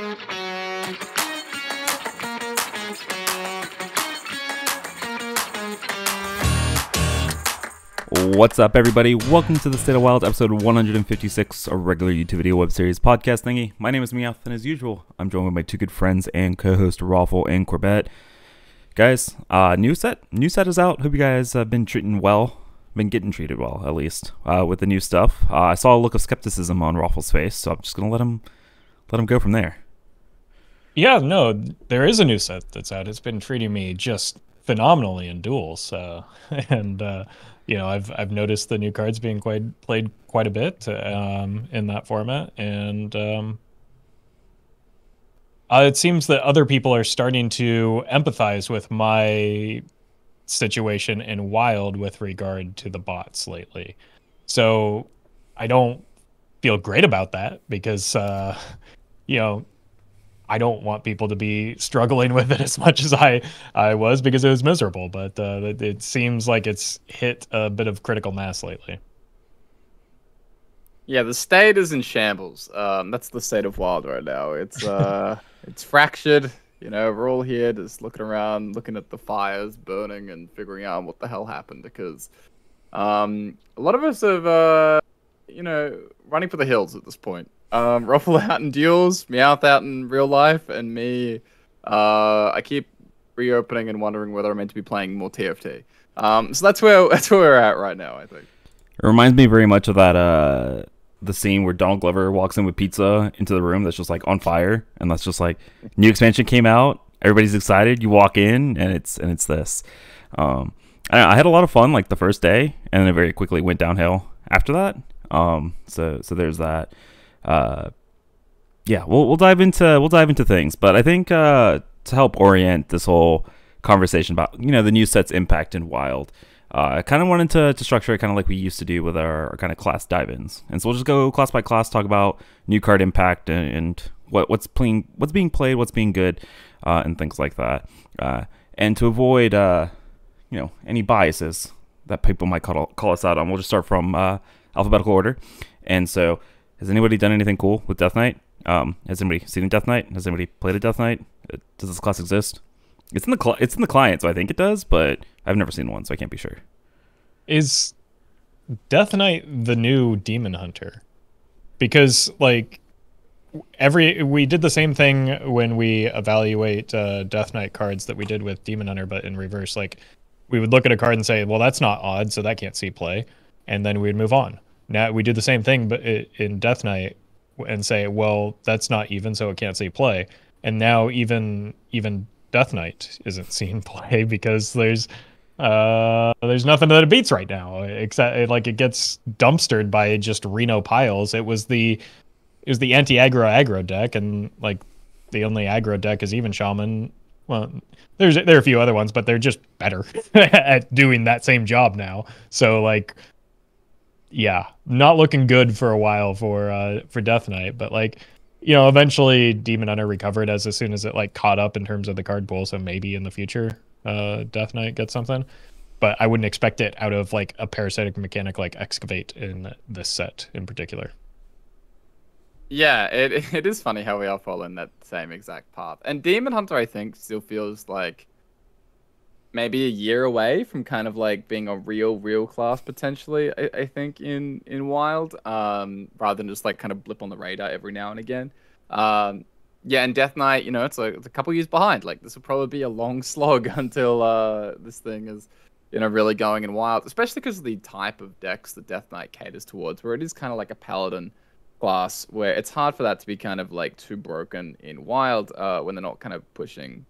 What's up, everybody? Welcome to the State of Wild, episode 156, a regular YouTube video web series podcast thingy. My name is GetMeowth, and as usual, I'm joined with my two good friends and co-host Roffle and Corbett. Guys, new set is out. Hope you guys have been getting treated well, at least, with the new stuff. I saw a look of skepticism on Roffle's face, so I'm just gonna let him go from there. Yeah, no, there is a new set that's out. It's been treating me just phenomenally in duels, and you know, I've noticed the new cards being played quite a bit in that format, and it seems that other people are starting to empathize with my situation in Wild with regard to the bots lately. So I don't feel great about that because you know, I don't want people to be struggling with it as much as I was, because it was miserable. But it seems like it's hit a bit of critical mass lately. Yeah, the state is in shambles. That's the state of Wild right now. It's it's fractured. You know, we're all here just looking around, looking at the fires burning and figuring out what the hell happened, because a lot of us have you know, running for the hills at this point. Roffle out in duels, Meowth out in real life, and me, I keep reopening and wondering whether I'm meant to be playing more TFT. So that's where we're at right now, I think. It reminds me very much of that the scene where Donald Glover walks in with pizza into the room that's just like on fire, and that's just like new expansion came out, everybody's excited, you walk in and it's this. I had a lot of fun like the first day, and then it very quickly went downhill after that. So there's that. Yeah, we'll dive into things, but I think to help orient this whole conversation about, you know, the new set's impact in Wild, I kind of wanted to structure it kind of like we used to do with our kind of class dive-ins, and so we'll just go class by class, talk about new card impact and what's being played, what's being good, and things like that, and to avoid you know, any biases that people might call us out on, we'll just start from alphabetical order. And so, has anybody done anything cool with Death Knight? Has anybody seen a Death Knight? Has anybody played a Death Knight? Does this class exist? It's in the client, so I think it does, but I've never seen one, so I can't be sure. Is Death Knight the new Demon Hunter? Because like we did the same thing when we evaluate Death Knight cards that we did with Demon Hunter, but in reverse. Like, we would look at a card and say, well, that's not odd, so that can't see play, and then we'd move on. Now we do the same thing, but in Death Knight, and say, well, that's not even, so it can't see play. And now even Death Knight isn't seeing play because there's nothing that it beats right now, except like it gets dumpstered by just Reno piles. It was the anti-aggro deck, and like the only aggro deck is even Shaman. Well, there are a few other ones, but they're just better at doing that same job now. So like, yeah, not looking good for a while for Death Knight, but like, you know, eventually Demon Hunter recovered as soon as it like caught up in terms of the card pool, so maybe in the future Death Knight gets something, but I wouldn't expect it out of like a parasitic mechanic like Excavate in this set in particular. Yeah, it is funny how we all fall in that same exact path. And Demon Hunter, I think, still feels like maybe a year away from kind of like being a real class potentially, I think, in Wild, rather than just like kind of blip on the radar every now and again. Yeah, and Death Knight, you know, it's a couple years behind. Like, this will probably be a long slog until this thing is, you know, really going in Wild, especially because of the type of decks that Death Knight caters towards, where it is kind of like a paladin class, where it's hard for that to be kind of like too broken in Wild when they're not kind of pushing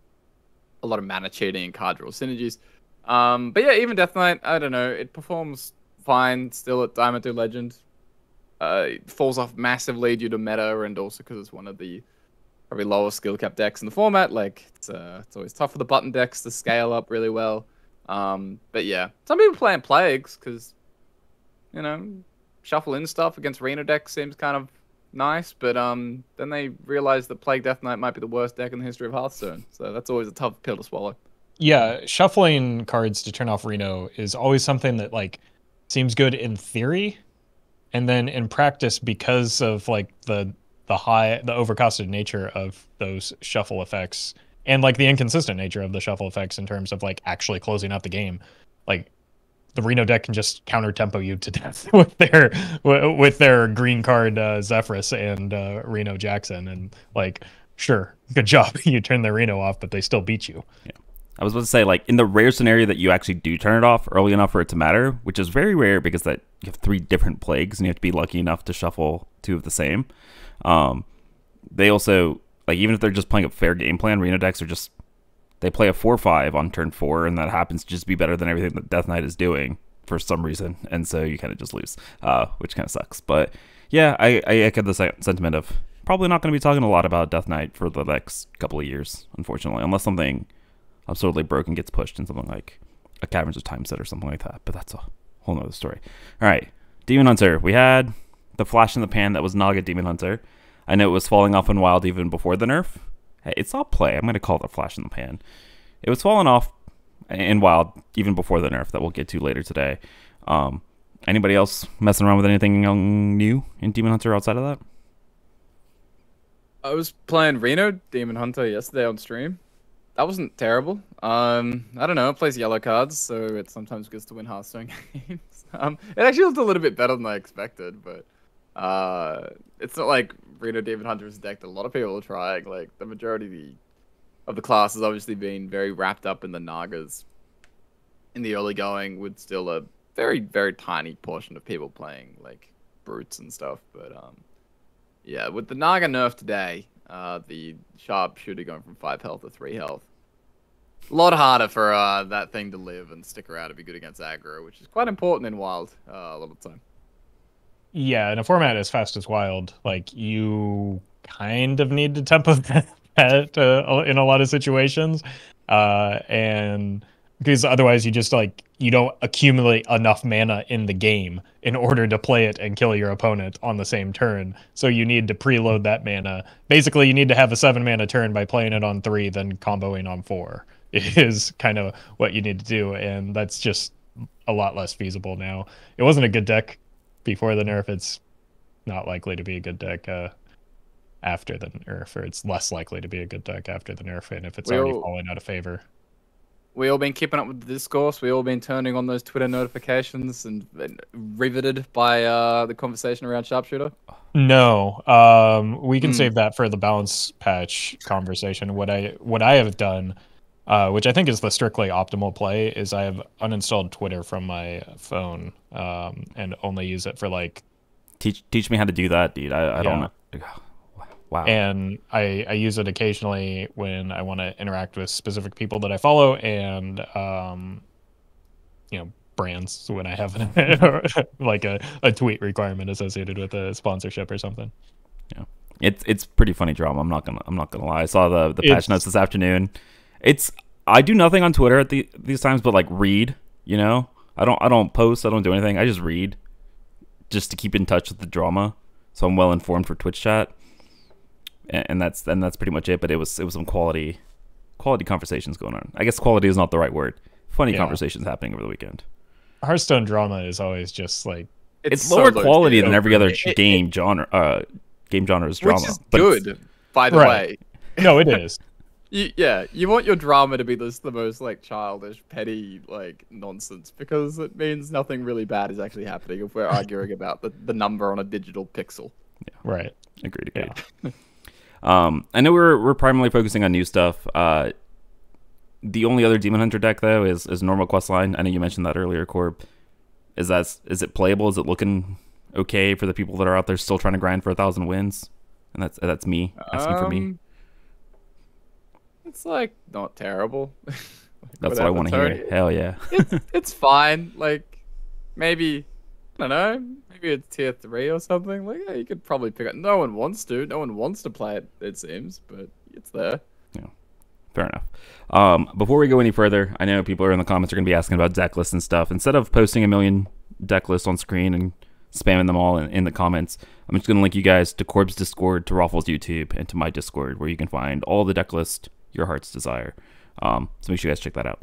a lot of mana cheating and card draw synergies. But yeah, even Death Knight, I don't know, it performs fine still at Diamond 2 Legend. It falls off massively due to meta, and also because it's one of the probably lower skill cap decks in the format. Like, it's always tough for the button decks to scale up really well. But yeah, some people playing Plagues because, you know, shuffle in stuff against Reno decks seems kind of nice, but then they realize that Plague Death Knight might be the worst deck in the history of Hearthstone, so that's always a tough pill to swallow. Yeah, shuffling cards to turn off Reno is always something that like seems good in theory, and then in practice, because of like the the overcosted nature of those shuffle effects, and like the inconsistent nature of the shuffle effects in terms of like actually closing out the game. Like the Reno deck can just counter tempo you to death with their green card Zephyrus and Reno Jackson, and like, sure, good job, you turn the Reno off, but they still beat you. Yeah. I was about to say, like, in the rare scenario that you actually do turn it off early enough for it to matter, which is very rare because that you have 3 different plagues and you have to be lucky enough to shuffle 2 of the same. They also, like, even if they're just playing a fair game plan, Reno decks are just, they play a 4/5 on turn 4, and that happens to just be better than everything that Death Knight is doing for some reason, and so you kind of just lose, which kind of sucks. But yeah, I echo the sentiment of probably not going to be talking a lot about Death Knight for the next couple of years, unfortunately, unless something absurdly broken gets pushed in something like a Caverns of Time set or something like that. But that's a whole nother story. All right, Demon Hunter. We had the flash in the pan that was Naga Demon Hunter. I know it was falling off in Wild even before the nerf. Hey, it's all play. I'm going to call it a flash in the pan. It was falling off in Wild even before the nerf that we'll get to later today. Anybody else messing around with anything new in Demon Hunter outside of that? I was playing Reno Demon Hunter yesterday on stream. That wasn't terrible. I don't know. It plays yellow cards, so it sometimes gets to win Hearthstone games. It actually looked a little bit better than I expected, but it's not like Reno Demon Hunter is a deck that a lot of people are trying. Like, the majority of the class has obviously been very wrapped up in the Nagas in the early going, with still a very, very tiny portion of people playing, like, brutes and stuff. But, yeah, with the Naga nerf today, the sharpshooter going from 5 health to 3 health, a lot harder for that thing to live and stick around to be good against aggro, which is quite important in Wild a lot of the time. Yeah, in a format as fast as Wild, like, you kind of need to tempo that in a lot of situations, and because otherwise you just, like, you don't accumulate enough mana in the game in order to play it and kill your opponent on the same turn. So you need to preload that mana. Basically, you need to have a 7 mana turn by playing it on 3, then comboing on 4 is kind of what you need to do, and that's just a lot less feasible now. It wasn't a good deck before the nerf. It's not likely to be a good deck after the nerf, or it's less likely to be a good deck after the nerf, and if it's already falling out of favor. We all been keeping up with the discourse. We all been turning on those Twitter notifications and riveted by the conversation around Sharpshooter. No, we can save that for the balance patch conversation. What I have done, which I think is the strictly optimal play, is I have uninstalled Twitter from my phone and only use it for, like, teach me how to do that, dude. I don't know. Wow. And I use it occasionally when I want to interact with specific people that I follow, and brands, when I have like a tweet requirement associated with a sponsorship or something. Yeah, it's pretty funny drama. I'm not gonna lie. I saw the patch notes this afternoon. I do nothing on Twitter at these times but, like, read. I don't post. I don't do anything. I just read, just to keep in touch with the drama, so I'm well informed for Twitch chat. And that's pretty much it. But it was some quality conversations going on. I guess quality is not the right word. Funny conversations happening over the weekend. Hearthstone drama is always just like, it's lower quality than every other game genre. Game genre's drama, which is good, by the way. No, it is. You want your drama to be the most, like, childish, petty, like, nonsense, because it means nothing really bad is actually happening if we're arguing about the number on a digital pixel. Yeah. Right. Agreed. Yeah. I know we're primarily focusing on new stuff. The only other Demon Hunter deck, though, is normal questline. I know you mentioned that earlier, Corb. Is it playable? Is it looking okay for the people that are out there still trying to grind for 1,000 wins? And that's me asking for me. It's, like, not terrible. That's what I want to hear. Hell yeah. It's fine. Like, maybe, I don't know, maybe it's tier 3 or something. Like, yeah, you could probably pick it. No one wants to play it, it seems, but it's there. Yeah, fair enough. Before we go any further, I know people are in the comments are going to be asking about deck lists and stuff. Instead of posting a million deck lists on screen and spamming them all in the comments, I'm just going to link you guys to Corb's Discord, to Roffle's YouTube, and to my Discord, where you can find all the deck list your heart's desire. So make sure you guys check that out.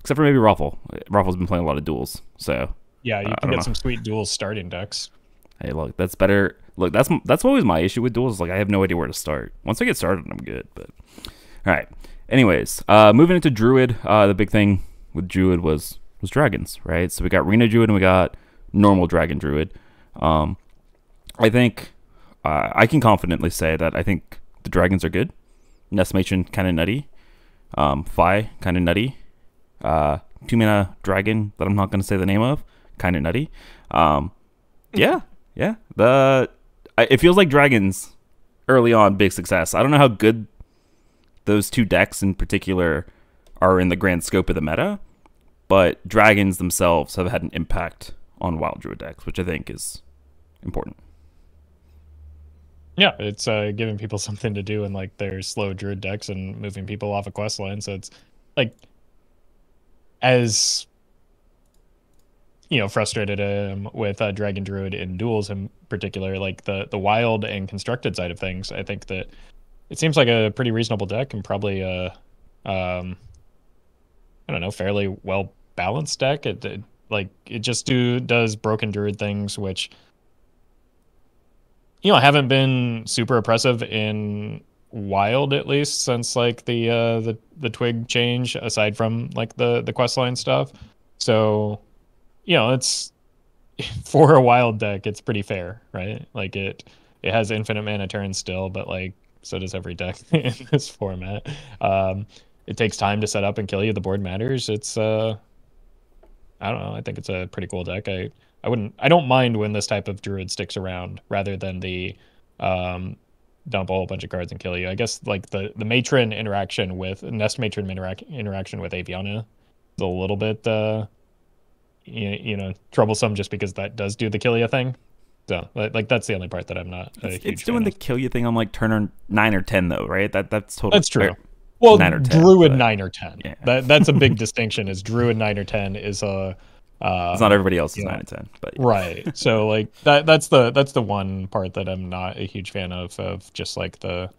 Except for maybe Roffle. Roffle's been playing a lot of duels, so yeah, you can get some sweet duels starting decks. Hey, look, that's better look, that's always my issue with duels. Like I have no idea where to start. Once I get started, I'm good. But all right. Anyways, moving into Druid, the big thing with Druid was dragons, right? So we got Reno Druid and we got normal Dragon Druid. I think I can confidently say that I think the dragons are good. Nest Matron kind of nutty. Fi kind of nutty. 2-mana dragon that I'm not going to say the name of, kind of nutty. Yeah. It feels like dragons early on, big success. I don't know how good those two decks in particular are in the grand scope of the meta, but dragons themselves have had an impact on wild druid decks, which I think is important. Yeah, it's giving people something to do in like their slow druid decks and moving people off a quest line. So it's like, as frustrated with Dragon Druid in duels in particular, like the wild and constructed side of things, I think that it seems like a pretty reasonable deck and probably I don't know, fairly well balanced deck. It just does broken druid things, which haven't been super oppressive in wild, at least since like the twig change, aside from like the questline stuff. So it's for a wild deck, it's pretty fair, right? Like it has infinite mana turns still, but like so does every deck in this format. It takes time to set up and kill you. The board matters. It's I don't know, I think it's a pretty cool deck. I don't mind when this type of druid sticks around rather than the dump a whole bunch of cards and kill you. I guess like the matron interaction with Nest Matron interaction with Aviana is a little bit troublesome, just because that does do the kill you thing. So like that's the only part that I'm not a huge It's doing fan the kill you thing on like turn 9 or 10 though, right? That's totally That's true. Well, 9 or 10, Druid but 9 or 10. yeah. That's a big distinction. Is Druid 9 or 10 is a it's not everybody else's 9 and 10, but yeah. Right. So like that's the one part that I'm not a huge fan of just like the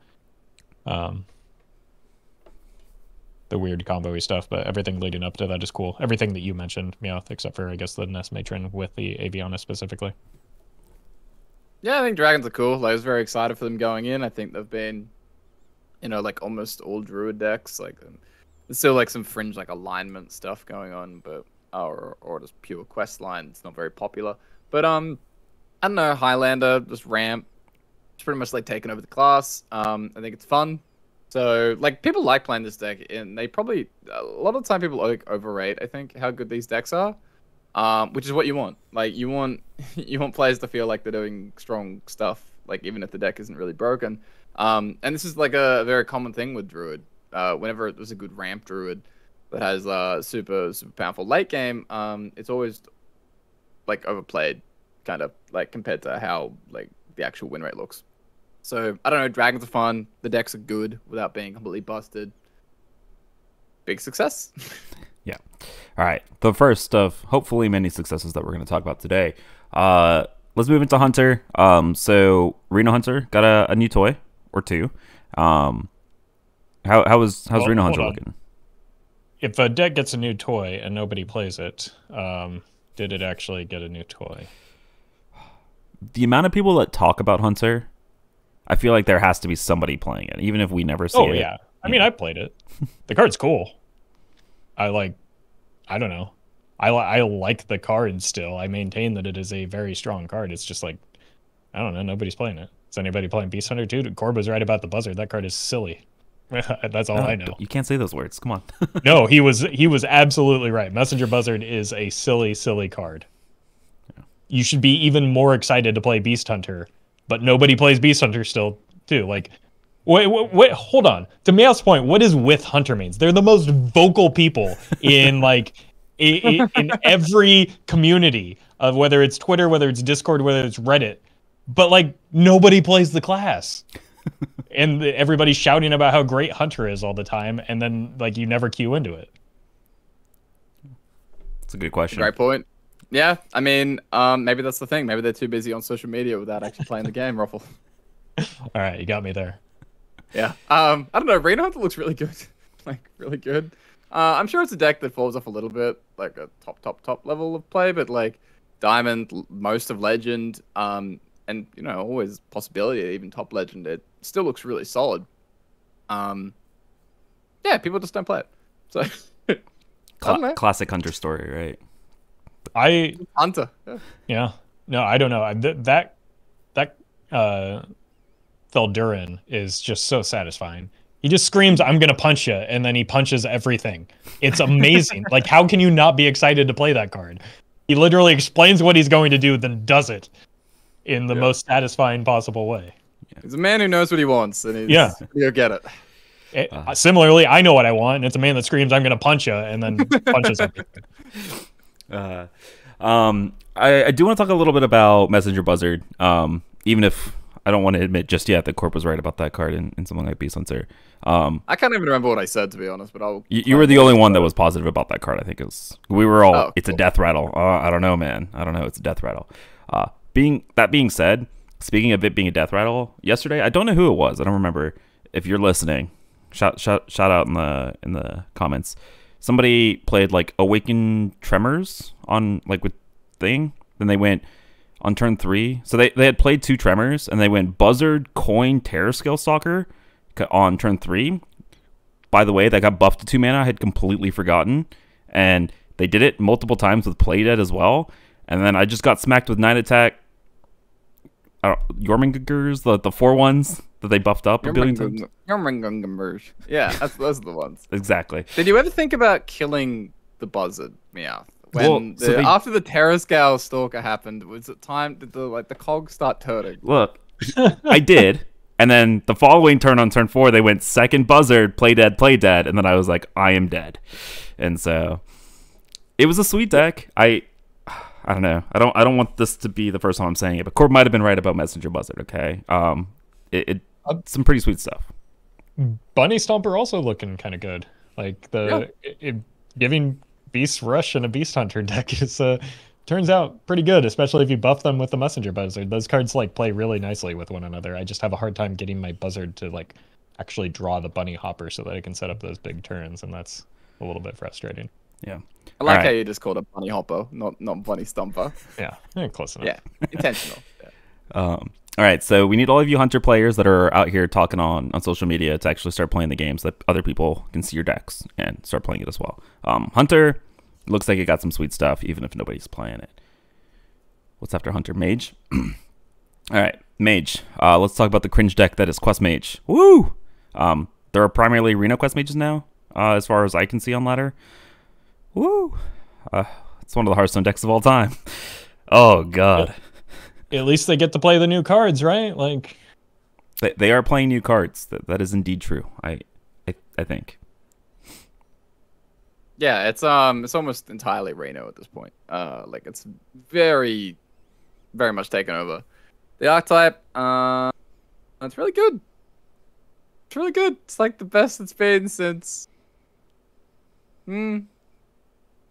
weird combo-y stuff, but everything leading up to that is cool. Everything that you mentioned, Meowth, except for I guess the Nest Matron with the Aviana specifically. Yeah, I think dragons are cool. I was very excited for them going in. I think they've been, like almost all druid decks. Like there's still like some fringe like alignment stuff going on, but or just pure quest line. It's not very popular. But I don't know, Highlander, just ramp. It's pretty much like taking over the class. I think it's fun. So like people like playing this deck, and they probably a lot of the time people like overrate, I think, how good these decks are. Which is what you want. Like you want players to feel like they're doing strong stuff, like even if the deck isn't really broken. And this is like a very common thing with Druid. Whenever there's a good ramp Druid that has super powerful late game, it's always like overplayed, kind of like compared to how like the actual win rate looks. So I don't know, dragons are fun. The decks are good without being completely busted. Big success. Yeah. All right. The first of hopefully many successes that we're going to talk about today. Let's move into Hunter. So Reno Hunter got a new toy or two. How's Reno Hunter looking? If a deck gets a new toy and nobody plays it, did it actually get a new toy? The amount of people that talk about Hunter, I feel like there has to be somebody playing it, even if we never see it. Oh yeah. I mean, I played it. The card's cool. I don't know. I like the card still. I maintain that it is a very strong card. It's just like, I don't know, nobody's playing it. Is anybody playing Beast Hunter too? Corb was right about the Buzzard. That card is silly. That's all I know. You can't say those words. Come on. No, he was absolutely right. Messenger Buzzard is a silly card. Yeah. You should be even more excited to play Beast Hunter, but nobody plays Beast Hunter still too. Like, wait, hold on. To Meowth's point, what is with Hunter mains? They're the most vocal people in like in every community of whether it's Twitter, whether it's Discord, whether it's Reddit. But like nobody plays the class. And everybody's shouting about how great Hunter is all the time, and then like you never queue into it. That's a good question. Great point. Yeah, I mean, maybe that's the thing. Maybe they're too busy on social media without actually playing the game, Roffle. All right, you got me there. Yeah. I don't know. Reno Hunter looks really good. Like, really good. I'm sure it's a deck that falls off a little bit, like a top level of play, but like Diamond, most of Legend, and always possibility even top legend, it still looks really solid. Yeah, people just don't play it. So I don't know. Classic Hunter story, right? Hunter. Yeah. No, I don't know. That Feldurin is just so satisfying. He just screams, "I'm gonna punch you," and then he punches everything. It's amazing. Like, how can you not be excited to play that card? He literally explains what he's going to do, then does it in the most satisfying possible way. He's a man who knows what he wants, and he'll get it. Similarly, I know what I want, and it's a man that screams, "I'm gonna punch you," and then punches everything. I do want to talk a little bit about Messenger Buzzard, even if I don't want to admit just yet that Corp was right about that card in something like Beast Hunter. I can't even remember what I said, to be honest, but you were the only one that was positive about that card. I think we were all, it's cool. A death rattle. I don't know, man. I don't know. It's a death rattle. Being said, speaking of it being a death rattle, yesterday, I don't know who it was. I don't remember. If you're listening, shout out in the comments. Somebody played like Awakened Tremors on like with thing. Then they went on turn 3. So they had played 2 Tremors and they went Buzzard, Coin, Terror Scale Stalker on turn 3. By the way, that got buffed to 2 mana. I had completely forgotten. And they did it multiple times with Play Dead as well. And then I just got smacked with 9 attack Jormungandrs, the 4 ones that they buffed up a billion times. Jormungandrs. Yeah, those are the ones. Exactly. Did you ever think about killing the Buzzard, Meowth? After the Terror Scale Stalker happened, was it time? Did the cogs start turning? Look, I did. And then the following turn on turn 4, they went second Buzzard, play dead, and then I was like, I am dead. And so it was a sweet deck. I don't know. I don't want this to be the first time I'm saying it, but Corb might have been right about Messenger Buzzard. Okay, some pretty sweet stuff. Bunny Stomper also looking kind of good. Like giving Beast Rush and a Beast Hunter deck is turns out pretty good, especially if you buff them with the Messenger Buzzard. Those cards like play really nicely with one another. I just have a hard time getting my Buzzard to like actually draw the Bunny Hopper so that I can set up those big turns, and that's a little bit frustrating. Yeah. I like how you just called it Bunny Hopper, not Bunny Stomper. Yeah, close enough. Yeah, intentional. Yeah. All right, so we need all of you Hunter players that are out here talking on social media to actually start playing the games so that other people can see your decks and start playing it as well. Hunter looks like it got some sweet stuff, even if nobody's playing it. What's after Hunter? Mage? All right, Mage. Let's talk about the cringe deck that is Quest Mage. Woo! There are primarily Reno Quest Mages now, as far as I can see on ladder. Woo! It's one of the Hearthstone decks of all time. Oh, God. At least they get to play the new cards, right? Like they are playing new cards. That is indeed true. I think. Yeah, it's almost entirely Reno at this point. Like it's very, very much taken over. The archetype, it's really good. It's really good. It's like the best it's been since.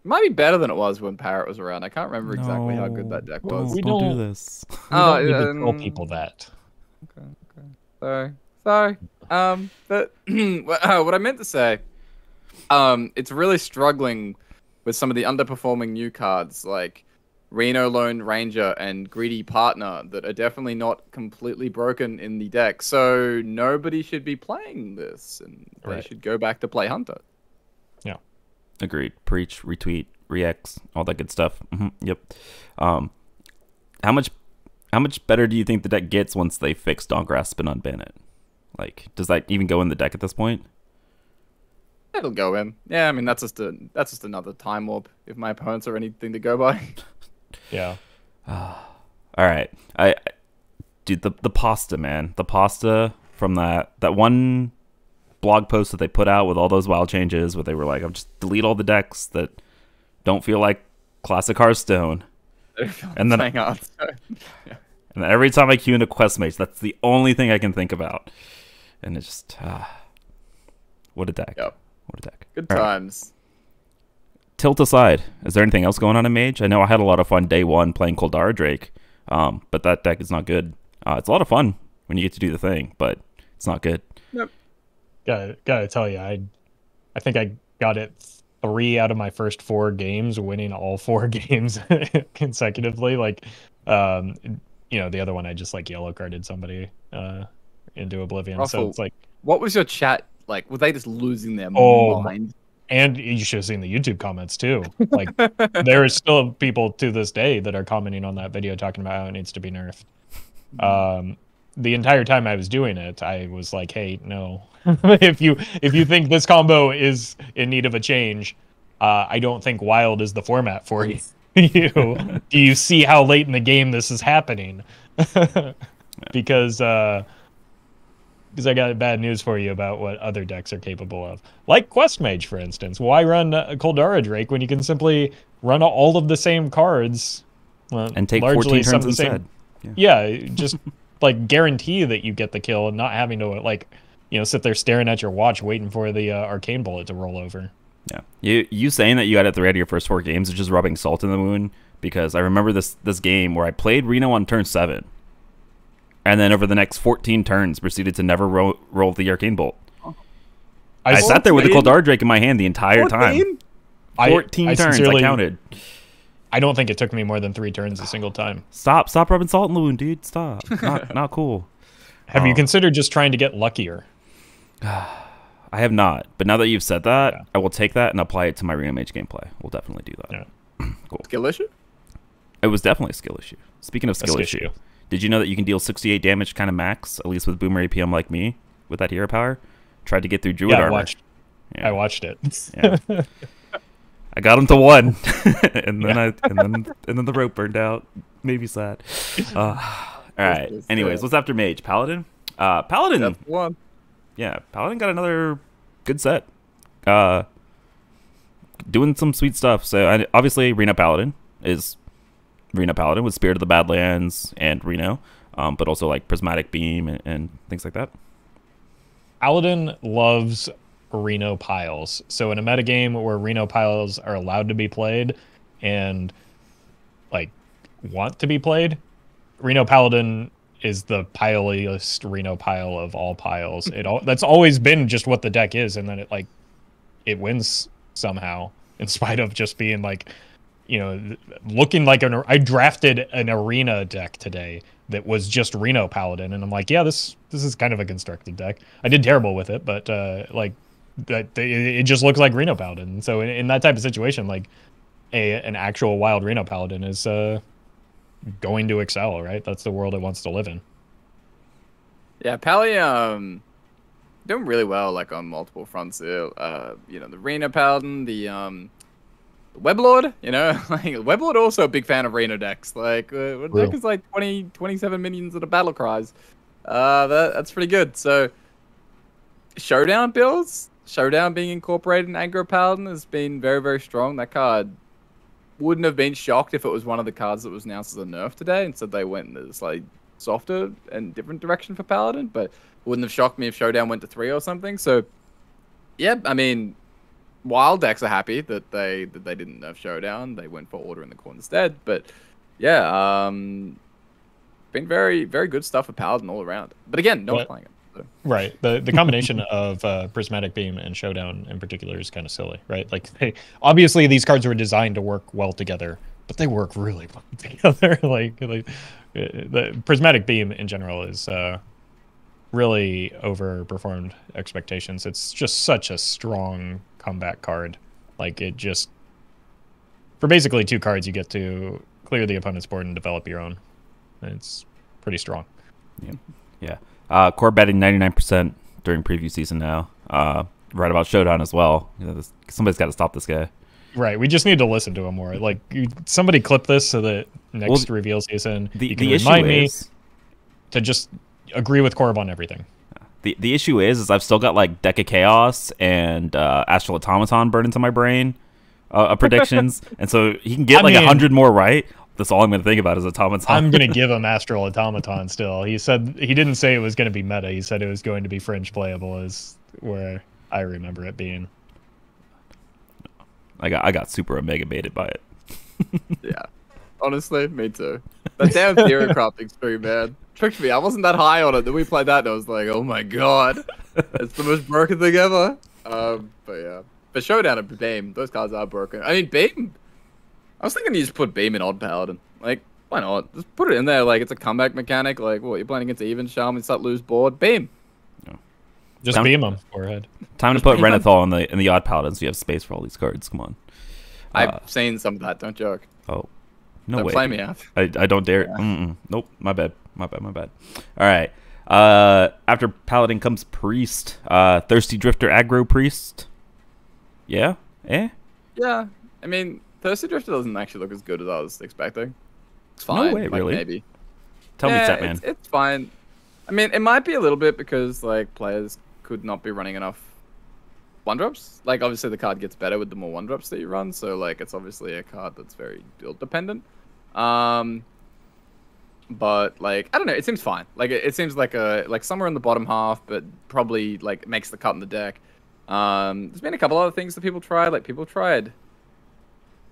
Might be better than it was when Parrot was around. I can't remember exactly how good that deck was. We don't do this. We don't need to tell people that. Okay. Sorry. But what I meant to say, it's really struggling with some of the underperforming new cards like Reno Lone Ranger and Greedy Partner that are definitely not completely broken in the deck. So nobody should be playing this, and they should go back to play Hunter. Yeah. Agreed. Preach, retweet, reacts, all that good stuff. Yep. How much better do you think the deck gets once they fix Dawngrasp and unban it? Like, does that even go in the deck at this point? It'll go in. Yeah, I mean that's just another time warp if my opponents are anything to go by. Yeah. All right. Dude, the pasta, man. The pasta from that one blog post that they put out with all those wild changes where they were like, I'll just delete all the decks that don't feel like classic Hearthstone. And then and then every time I queue into Quest Mage, that's the only thing I can think about. And it's just what a deck. Yep. What a deck. Good times. Tilt aside, is there anything else going on in Mage? I know I had a lot of fun day one playing Koldara Drake, but that deck is not good. It's a lot of fun when you get to do the thing, but it's not good. Yep. Gotta tell you, I think I got it 3 out of my first 4 games, winning all 4 games consecutively. Like, you know, the other one I just like yellow carded somebody into oblivion. So Roffle, it's like, what was your chat like? Were they just losing their oh, mind? and you should have seen the YouTube comments too. Like, there are still people to this day that are commenting on that video talking about how it needs to be nerfed. The entire time I was doing it, I was like, "Hey, no. if you think this combo is in need of a change, I don't think Wild is the format for you. Do you see how late in the game this is happening? Because I got bad news for you about what other decks are capable of. Like Quest Mage, for instance. Why run Koldara Drake when you can simply run all of the same cards and take largely 14 some turns of the instead. same, yeah, just like guarantee that you get the kill and not having to like, you know, sit there staring at your watch waiting for the arcane bullet to roll over. Yeah, you saying that you got it 3 out of your first 4 games is just rubbing salt in the wound, because I remember this game where I played Reno on turn 7, and then over the next 14 turns proceeded to never roll the arcane bolt. I sat there with the Koldara Drake in my hand the entire 14? time. 14 turns, I counted. I don't think it took me more than 3 turns a single time. Stop rubbing salt in the wound, dude. Stop. Not cool. Have you considered just trying to get luckier? I have not, but now that you've said that, yeah, I will take that and apply it to my Reno Mage gameplay. We'll definitely do that. Yeah. Cool. Skill issue? It was definitely a skill issue. Speaking of skill issue, did you know that you can deal 68 damage kind of max, at least with Boomer APM like me, with that hero power? Tried to get through Druid armor. I watched it. Yeah. I got him to 1, and then and then the rope burned out. Maybe sad. All right. Anyways, what's after Mage? Paladin. Paladin. That's 1. Yeah, Paladin got another good set. Doing some sweet stuff. So obviously, Reno Paladin is Reno Paladin with Spirit of the Badlands and Reno, but also like Prismatic Beam and things like that. Paladin loves Reno piles. So in a metagame where Reno piles are allowed to be played and like want to be played, Reno Paladin is the piliest Reno pile of all piles. That's always been just what the deck is, and then it wins somehow in spite of just being like, you know, looking like I drafted an arena deck today that was just Reno Paladin, and I'm like, yeah, this is kind of a constructed deck. I did terrible with it, but like that it just looks like Reno Paladin. So in that type of situation, like an actual wild Reno Paladin is going to excel, right? That's the world it wants to live in. Yeah, Pally doing really well, like on multiple fronts. You know, the Reno Paladin, the Weblord, you know, like Weblord also a big fan of Reno decks. Like deck is like 27 minions of the battle cries. That's pretty good. So Showdown builds, Showdown being incorporated in Aggro Paladin has been very, very strong. That card wouldn't have been shocked if it was one of the cards that was announced as a nerf today. Instead, they went in this like softer and different direction for Paladin. But wouldn't have shocked me if Showdown went to 3 or something. So, yeah, I mean, Wild decks are happy that they didn't nerf Showdown. They went for Order in the Core instead. But yeah, been very, very good stuff for Paladin all around. But again, no one's playing it. Right. The combination of Prismatic Beam and Showdown in particular is kind of silly, right? Like, obviously these cards were designed to work well together, but they work really well together. like the Prismatic Beam in general is really overperformed expectations. It's just such a strong comeback card. Like, it just, for basically 2 cards, you get to clear the opponent's board and develop your own. And it's pretty strong. Yeah. Core betting 99% during preview season now. Right about Showdown as well. You know, somebody's got to stop this guy. Right. We just need to listen to him more. Like, somebody clip this so that next reveal season you can remind me to just agree with Corb on everything. The issue is I've still got like Deck of Chaos and Astral Automaton burned into my brain predictions, and so he can get 100 more right. That's all I'm going to think about is Automaton. I'm going to give him Astral Automaton still. He didn't say it was going to be meta. He said it was going to be fringe playable is where I remember it being. I got super Omega baited by it. Yeah. Honestly, me too. That damn Theory Crafting stream, man. Tricked me. I wasn't that high on it. Then we played that and I was like, oh my god. It's the most broken thing ever. But yeah. But Showdown and Beam, those cards are broken. I mean, Beam, I was thinking you just put Beam in Odd Paladin. Like, Why not? Just put it in there. Like, it's a comeback mechanic. Like, what, you're playing against even Shaman, start lose board, beam. Just beam him forehead. Time to put Renathal in the odd paladins. So you have space for all these cards. Come on. I've seen some of that. Don't joke. Oh, no Don't way. play me out. I don't dare. Yeah. Nope. My bad. All right. After paladin comes priest. Thirsty drifter aggro priest. Yeah. Yeah. I mean, Thirsty Drifter doesn't actually look as good as I was expecting. It's fine. No way, really? Maybe. Tell me, Statman. It's fine. I mean, it might be a little bit because like players could not be running enough 1-drops. Like, obviously the card gets better with the more 1-drops that you run, so like it's obviously a card that's very build dependent. But like, I don't know, it seems fine. Like it seems like somewhere in the bottom half, but probably like makes the cut in the deck. There's been a couple other things that people tried. Like people tried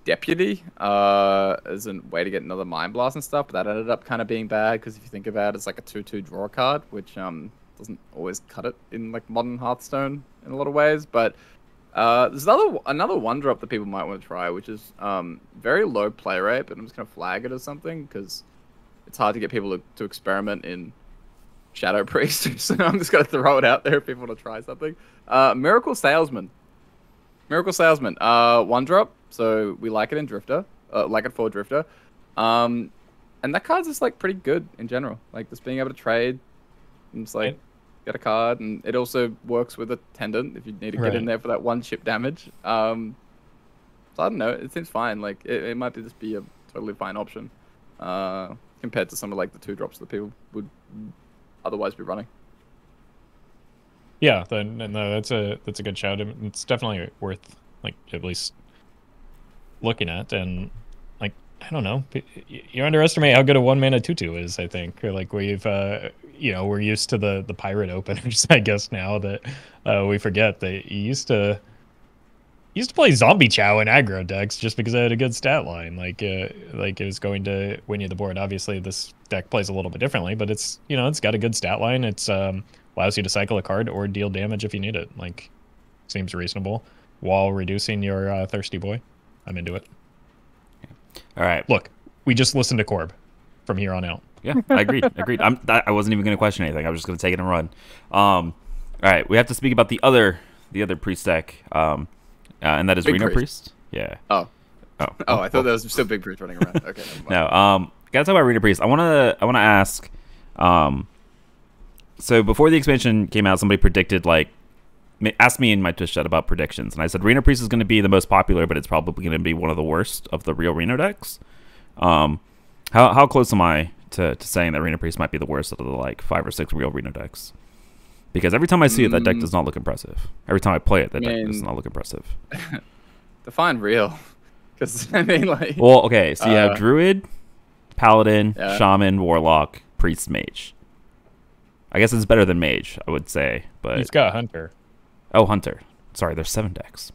Deputy as a way to get another Mind Blast and stuff, but that ended up kind of being bad because if you think about it, it's like a 2/2 draw card, which doesn't always cut it in like modern Hearthstone in a lot of ways. But there's another 1-drop that people might want to try, which is very low play rate, but I'm just gonna flag it as something because it's hard to get people to experiment in Shadow Priest. So I'm just gonna throw it out there if people want to try something. Miracle Salesman. 1-drop. So we like it in Drifter, like it for Drifter. And that card's just like pretty good in general. Like just being able to trade and just like get a card, and it also works with Attendant if you need to get in there for that 1 chip damage. So I don't know, it seems fine. Like it might just be a totally fine option compared to some of like the 2-drops that people would otherwise be running. Yeah, no, that's a good shout. It's definitely worth like at least looking at, and like I don't know, you underestimate how good a 1-mana 2/2 is. I think like we've we're used to the pirate openers, I guess now that we forget that you used to play Zombie Chow in aggro decks just because it had a good stat line. Like it was going to win you the board. Obviously, this deck plays a little bit differently, but it's it's got a good stat line. It's allows you to cycle a card or deal damage if you need it. Like, seems reasonable while reducing your thirsty boy. I'm into it. All right. Look, we just listened to Corb from here on out. Yeah, I agreed. I wasn't even going to question anything. I was just going to take it and run. All right, we have to speak about the other priest deck, and that is Big Reno Priest. Yeah. Oh, I thought there was still Big Priest running around. Okay. No. Gotta talk about Reno Priest. I wanna ask. So before the expansion came out, somebody predicted asked me in my Twitch chat about predictions, and I said Reno Priest is going to be the most popular, but it's probably going to be one of the worst of the real Reno decks. How close am I to saying that Reno Priest might be the worst of the like 5 or 6 real Reno decks? Because every time I see it, that deck does not look impressive. Every time I play it, that deck does not look impressive. Define real, because I mean like. Well, okay, so you have Druid, Paladin, Shaman, Warlock, Priest, Mage. I guess it's better than Mage, I would say, but he's got Hunter. Oh, Hunter. Sorry, there's 7 decks.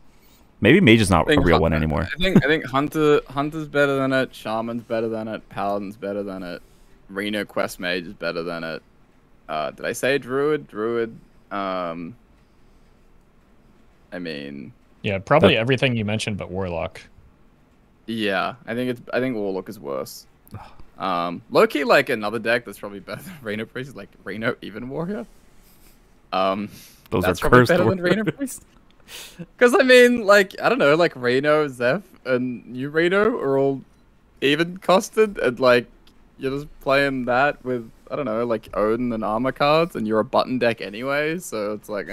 Maybe Mage is not a real one anymore. I think Hunter's better than it. Shaman's better than it. Paladin's better than it. Reno Quest Mage is better than it. Did I say Druid? I mean. Yeah, probably everything you mentioned, but Warlock. Yeah, I think Warlock is worse. Low-key, like another deck that's probably better than Reno Priest is like Reno Even Warrior. Those that's are probably cursed better than Reno Priest. Because I mean, like I don't know, like Reno, Zeph, and New Reno are all even costed, and like you're just playing that with I don't know, like Odin and armor cards, and you're a button deck anyway, so it's like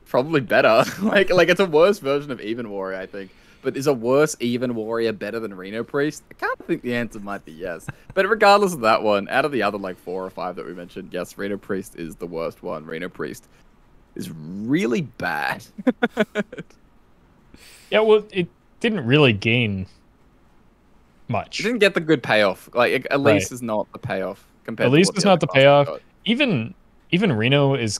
probably better. like it's a worse version of Even Warrior, I think. But is a worse Even Warrior better than Reno Priest? I kind of think the answer might be yes. But regardless of that one, out of the other like 4 or 5 that we mentioned, yes, Reno Priest is the worst one. Reno Priest is really bad. Yeah, well, it didn't really gain much. It didn't get the good payoff. Like at least is not the payoff compared. At least to it's not the payoff. Even Reno is.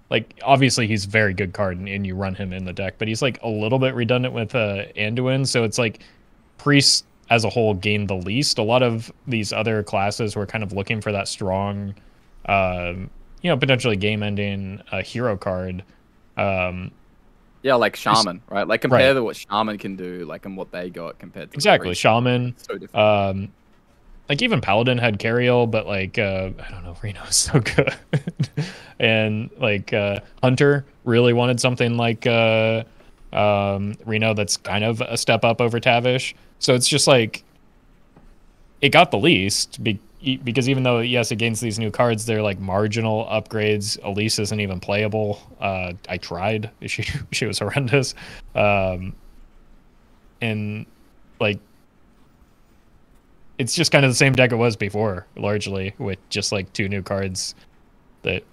Like, obviously, he's a very good card, and you run him in the deck, but he's, like, a little bit redundant with Anduin, so it's, like, Priests as a whole gained the least. A lot of these other classes were kind of looking for that strong, potentially game-ending hero card. Yeah, like Shaman, right? Like, compare to what Shaman can do, like, and what they got compared to exactly, Shaman. So different. like even Paladin had Cariel, but like I don't know, Reno's so good. And like Hunter really wanted something like Reno that's kind of a step up over Tavish. So it's just like it got the least because even though yes it gains these new cards, they're like marginal upgrades. Elise isn't even playable. I tried. She was horrendous. And like it's just kind of the same deck it was before, largely, with just like 2 new cards that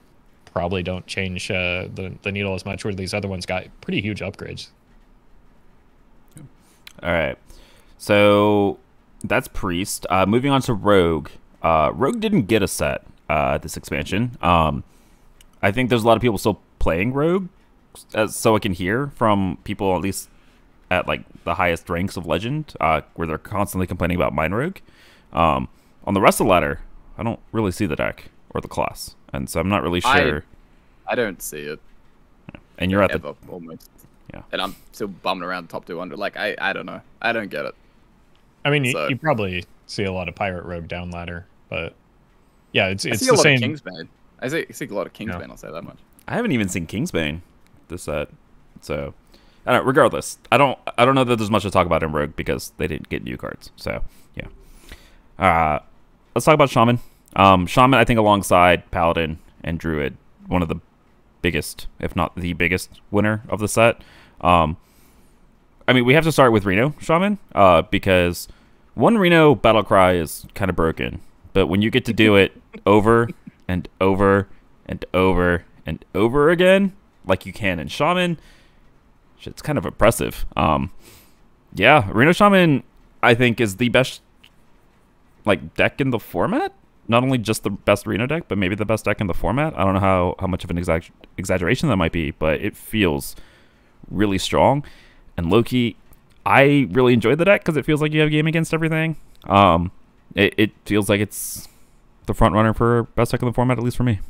probably don't change the needle as much, where these other ones got pretty huge upgrades. All right. So that's Priest. Moving on to Rogue. Rogue didn't get a set this expansion. I think there's a lot of people still playing Rogue, so I can hear from people at least at like the highest ranks of Legend, where they're constantly complaining about Mine Rogue. On the rest of the ladder, I don't really see the deck or the class, and so I'm not really sure. I don't see it. And you're at ever, almost. Yeah. And I'm still bumming around the top 200. Like I don't know. I don't get it. I mean, you probably see a lot of Pirate Rogue down ladder, but yeah, it's the same. same. Kingsbane. I see a lot of Kingsbane. I'll say that much. I haven't even seen Kingsbane this set, so I don't. Regardless, I don't know that there's much to talk about in Rogue because they didn't get new cards. So yeah. Let's talk about Shaman. Shaman, I think, alongside Paladin and Druid, one of the biggest, if not the biggest, winner of the set. I mean, we have to start with Reno Shaman, because one Reno Battlecry is kind of broken, but when you get to do it over and over and over and over again, like you can in Shaman, it's kind of impressive. Yeah, Reno Shaman, I think, is the best like deck in the format. Not only just the best Reno deck, but maybe the best deck in the format. I don't know how much of an exaggeration that might be, but it feels really strong. And Loki, I really enjoyed the deck because it feels like you have game against everything. It feels like it's the front runner for best deck in the format, at least for me.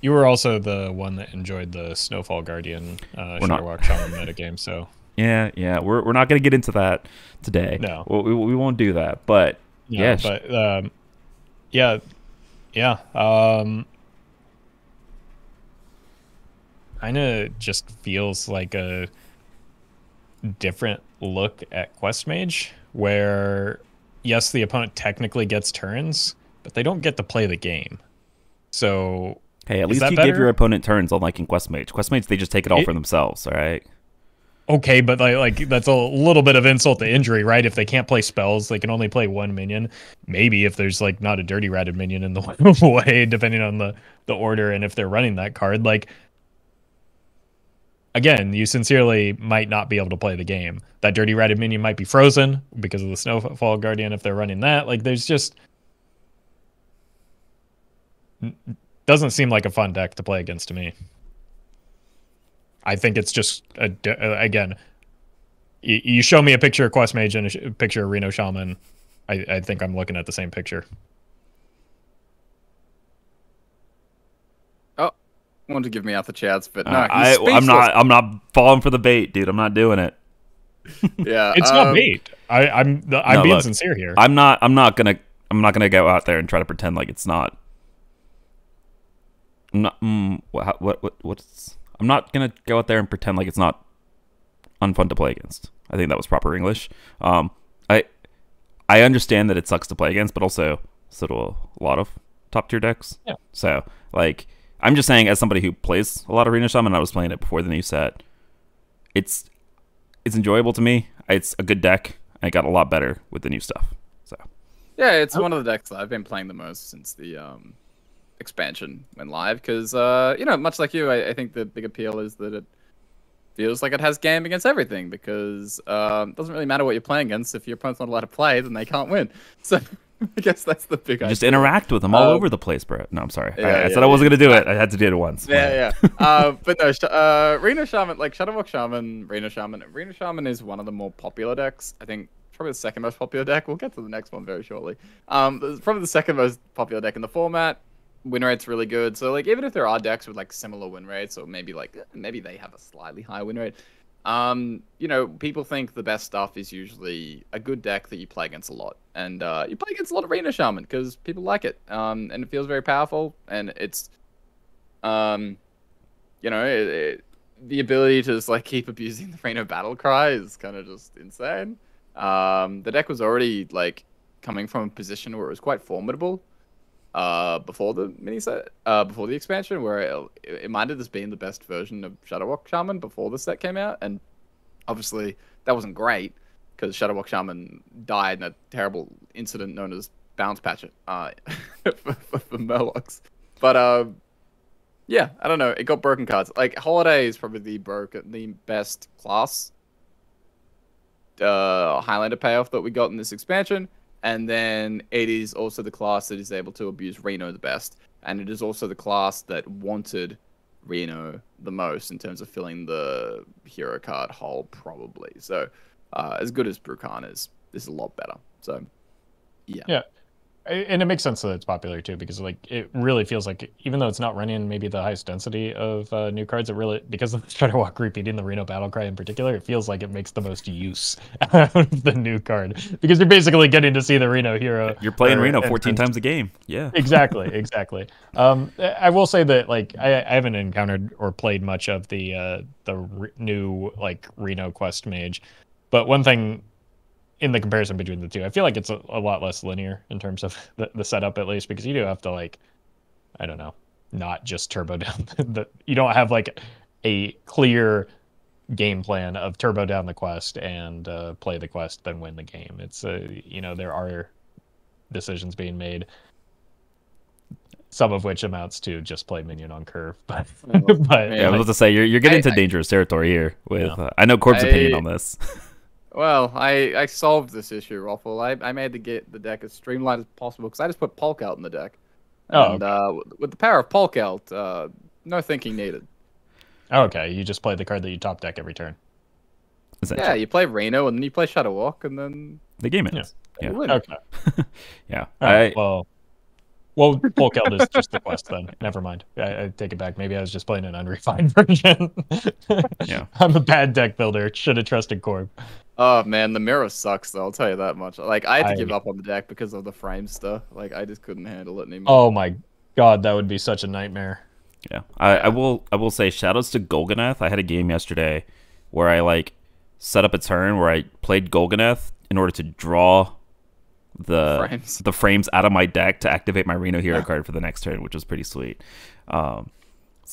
You were also the one that enjoyed the Snowfall Guardian Shadowwalk Shaman metagame, so yeah, we're not going to get into that today. No, we won't do that. But yeah, but yeah. Kind of just feels like a different look at Quest Mage, where yes, the opponent technically gets turns, but they don't get to play the game. So hey, at least you give your opponent turns, unlike in Quest Mage. Quest Mage, they just take it all for themselves. All right. Okay, but like that's a little bit of insult to injury, right? If they can't play spells, they can only play one minion. Maybe if there's like not a dirty ratted minion in the way, depending on the order, and if they're running that card, like again, you sincerely might not be able to play the game. That dirty ratted minion might be frozen because of the Snowfall Guardian if they're running that. Like there's just doesn't seem like a fun deck to play against to me. I think it's just, again, you show me a picture of Quest Mage and a picture of Reno Shaman, I think I'm looking at the same picture. Oh, I wanted to give me out the chats, but no, I'm not falling for the bait, dude. I'm not doing it. Yeah, it's not bait. I'm being sincere here. I'm not gonna go out there and try to pretend like it's not. What's I'm not going to go out there and pretend like it's not unfun to play against. I think that was proper English. I understand that it sucks to play against, but also so do a lot of top tier decks. Yeah. So, like, I'm just saying, as somebody who plays a lot of Reno Shaman, and I was playing it before the new set, it's enjoyable to me. It's a good deck. I got a lot better with the new stuff. So. Yeah, it's one of the decks that I've been playing the most since the expansion went live, because much like you, I think the big appeal is that it feels like it has game against everything, because it doesn't really matter what you're playing against. If your opponent's not allowed to play, then they can't win. So I guess that's the big idea. Just interact with them all over the place, bro. No, I'm sorry. I said I wasn't gonna do it. I had to do it once. Yeah. But no, Reno Shaman, like Shadowwalk Shaman, Reno Shaman is one of the more popular decks. I think probably the second most popular deck. We'll get to the next one very shortly. It's probably the second most popular deck in the format. Win rate's really good. So like even if there are decks with like similar win rates, or maybe they have a slightly higher win rate, You know, people think the best stuff is usually a good deck that you play against a lot, and you play against a lot of Reno Shaman because people like it, and it feels very powerful, and it's, you know, the ability to just like keep abusing the Reno battle cry is kind of just insane. The deck was already like coming from a position where it was quite formidable before the mini set, before the expansion, where it might have just been the best version of Shadowwalk Shaman before the set came out, and obviously that wasn't great because Shadowwalk Shaman died in a terrible incident known as Bounce Patch for Murlocs. But yeah, I don't know. It got broken cards. Like Holiday is probably the best class Highlander payoff that we got in this expansion. And then it is also the class that is able to abuse Reno the best. And it is also the class that wanted Reno the most in terms of filling the hero card hole, probably. So as good as Brukan is, this is a lot better. So, yeah. Yeah. And it makes sense that it's popular too, because like it really feels like, even though it's not running maybe the highest density of new cards, it really, because of Shadowwalk repeating the Reno Battlecry in particular, it feels like it makes the most use out of the new card, because you're basically getting to see the Reno hero. You're playing Reno 14 times a game. Yeah. Exactly. I will say that like I haven't encountered or played much of the new like Reno Quest Mage, but one thing in the comparison between the two, I feel like it's a lot less linear in terms of the setup, at least, because you do have to, like, I don't know, not just turbo down you don't have like a clear game plan of turbo down the quest and play the quest, then win the game. It's you know, there are decisions being made, some of which amounts to just play minion on curve. But yeah, I was about to say you're getting into dangerous territory here with I know Corb's opinion on this. Well, I solved this issue, Roffle. I made the deck as streamlined as possible because I just put Polk out in the deck. And with the power of Polk out, no thinking needed. Okay, you just play the card that you top deck every turn. Yeah, you play Reno and then you play Shadowwalk and then the game ends. Yeah. Okay. Yeah. Right, well, Polk out is just the quest then. Never mind. I take it back. Maybe I was just playing an unrefined version. Yeah. I'm a bad deck builder. Should have trusted Corb. Oh man, the mirror sucks though, I'll tell you that much. Like I had to give up on the deck because of the frame stuff. Like I just couldn't handle it anymore. Oh my god, that would be such a nightmare. Yeah. I will say shoutouts to Golganath. I had a game yesterday where I like set up a turn where I played Golganath in order to draw the frames out of my deck to activate my Reno hero card for the next turn, which was pretty sweet. So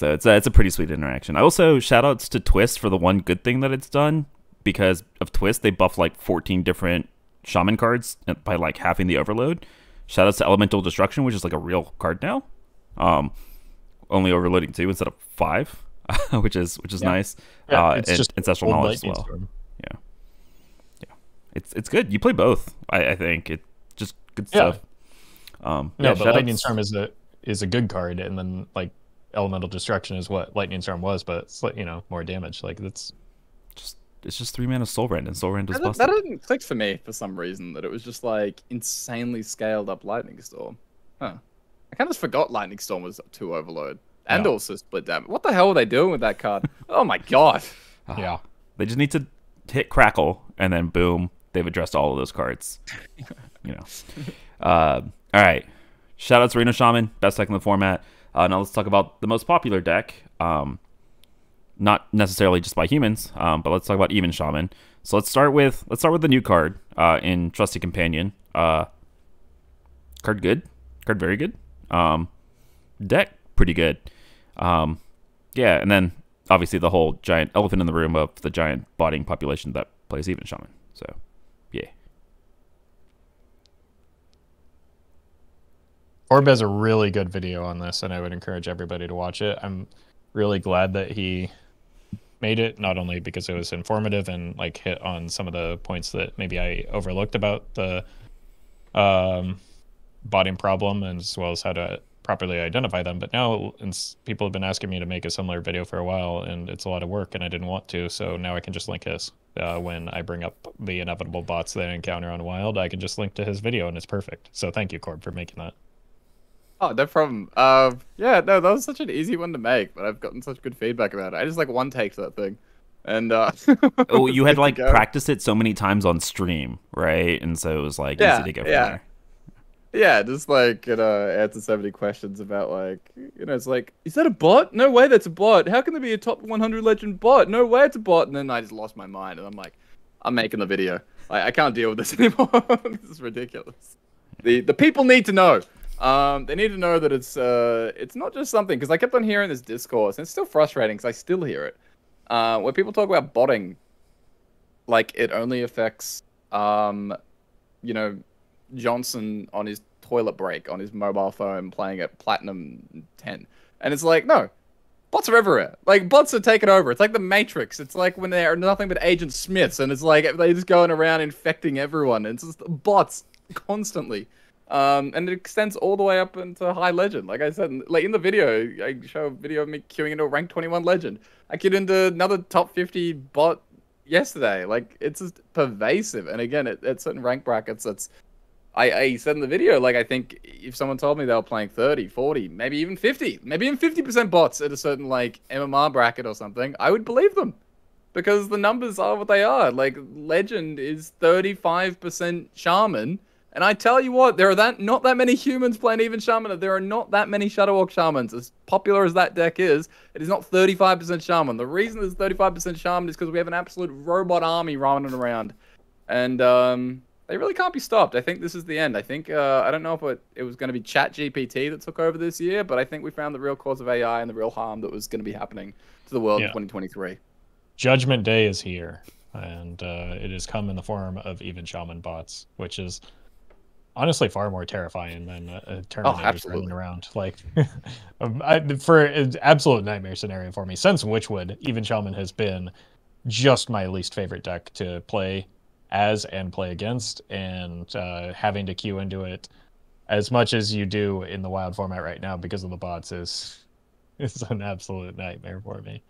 it's a pretty sweet interaction. I also shoutouts to Twist for the one good thing that it's done. Because of Twist, they buff like 14 different shaman cards by like halving the overload. Shoutouts to Elemental Destruction, which is like a real card now. Only overloading 2 instead of 5, which is nice. Yeah, it's and just Ancestral Knowledge as well. Yeah. It's good. You play both. I think it's just good stuff. No, but Lightning Storm is a good card, and then like Elemental Destruction is what Lightning Storm was, but it's, you know, more damage. Like it's just 3 mana Soul Rend, and Soul Rend is busted. That didn't click for me for some reason, that it was just like insanely scaled up Lightning Storm. Huh. I kind of forgot Lightning Storm was 2 overload. And also split damage. What the hell were they doing with that card? Oh my god. Yeah. They just need to hit Crackle, and then boom, they've addressed all of those cards. You know. All right. Shout out to Reno Shaman, best deck in the format. Now let's talk about the most popular deck. Not necessarily just by humans, but let's talk about even Shaman. So let's start with the new card in Trusted Companion. Card good, card very good. Deck pretty good. Yeah, and then obviously the whole giant elephant in the room of the giant botting population that plays even Shaman. So yeah. Orb has a really good video on this, and I would encourage everybody to watch it. I'm really glad that he made it, not only because it was informative and like hit on some of the points that maybe I overlooked about the botting problem, and as well as how to properly identify them, but now people have been asking me to make a similar video for a while, and it's a lot of work, and I didn't want to, so now I can just link his. When I bring up the inevitable bots that I encounter on Wild, I can just link to his video, and it's perfect. So thank you, Corb, for making that. Oh, no problem. Yeah, no, that was such an easy one to make, but I've gotten such good feedback about it. I just like one take to that thing. and Oh, was you had good to like go. practiced it so many times on stream, right? And so it was like easy Yeah, to go from yeah. there. Yeah, just like answer so many questions about like it's like, is that a bot? No way, that's a bot. How can there be a top 100 legend bot? No way, it's a bot. And then I just lost my mind, and I'm like, I'm making the video. I can't deal with this anymore. This is ridiculous. The people need to know. They need to know that it's not just something, because I kept on hearing this discourse, and it's still frustrating because I still hear it. Where people talk about botting, like it only affects you know Johnson on his toilet break on his mobile phone playing at Platinum 10. And it's like, no, bots are everywhere. Like, bots are taking over. It's like the Matrix. It's like when they're nothing but Agent Smiths, and it's like they're just going around infecting everyone. It's just bots constantly. And it extends all the way up into High Legend. Like I said, like in the video, I show a video of me queuing into a rank 21 Legend. I queued into another top 50 bot yesterday. Like, it's just pervasive. And again, at certain rank brackets, I said in the video, like, I think if someone told me they were playing 30, 40, maybe even 50, maybe even 50% bots at a certain, like, MMR bracket or something, I would believe them. Because the numbers are what they are. Like, Legend is 35% Shaman. And I tell you what, there are not that many humans playing even Shaman. There are not that many Shadowwalk Shamans. As popular as that deck is, it is not 35% Shaman. The reason it's 35% Shaman is because we have an absolute robot army running around. And, they really can't be stopped. I think this is the end. I think, I don't know if it was going to be ChatGPT that took over this year, but I think we found the real cause of AI and the real harm that was going to be happening to the world in 2023. Judgment Day is here, and it has come in the form of even Shaman bots, which is honestly far more terrifying than Terminators running around. Like, for an absolute nightmare scenario for me, since Witchwood, even Shaman has been just my least favorite deck to play as and play against, and having to queue into it as much as you do in the wild format right now because of the bots is an absolute nightmare for me.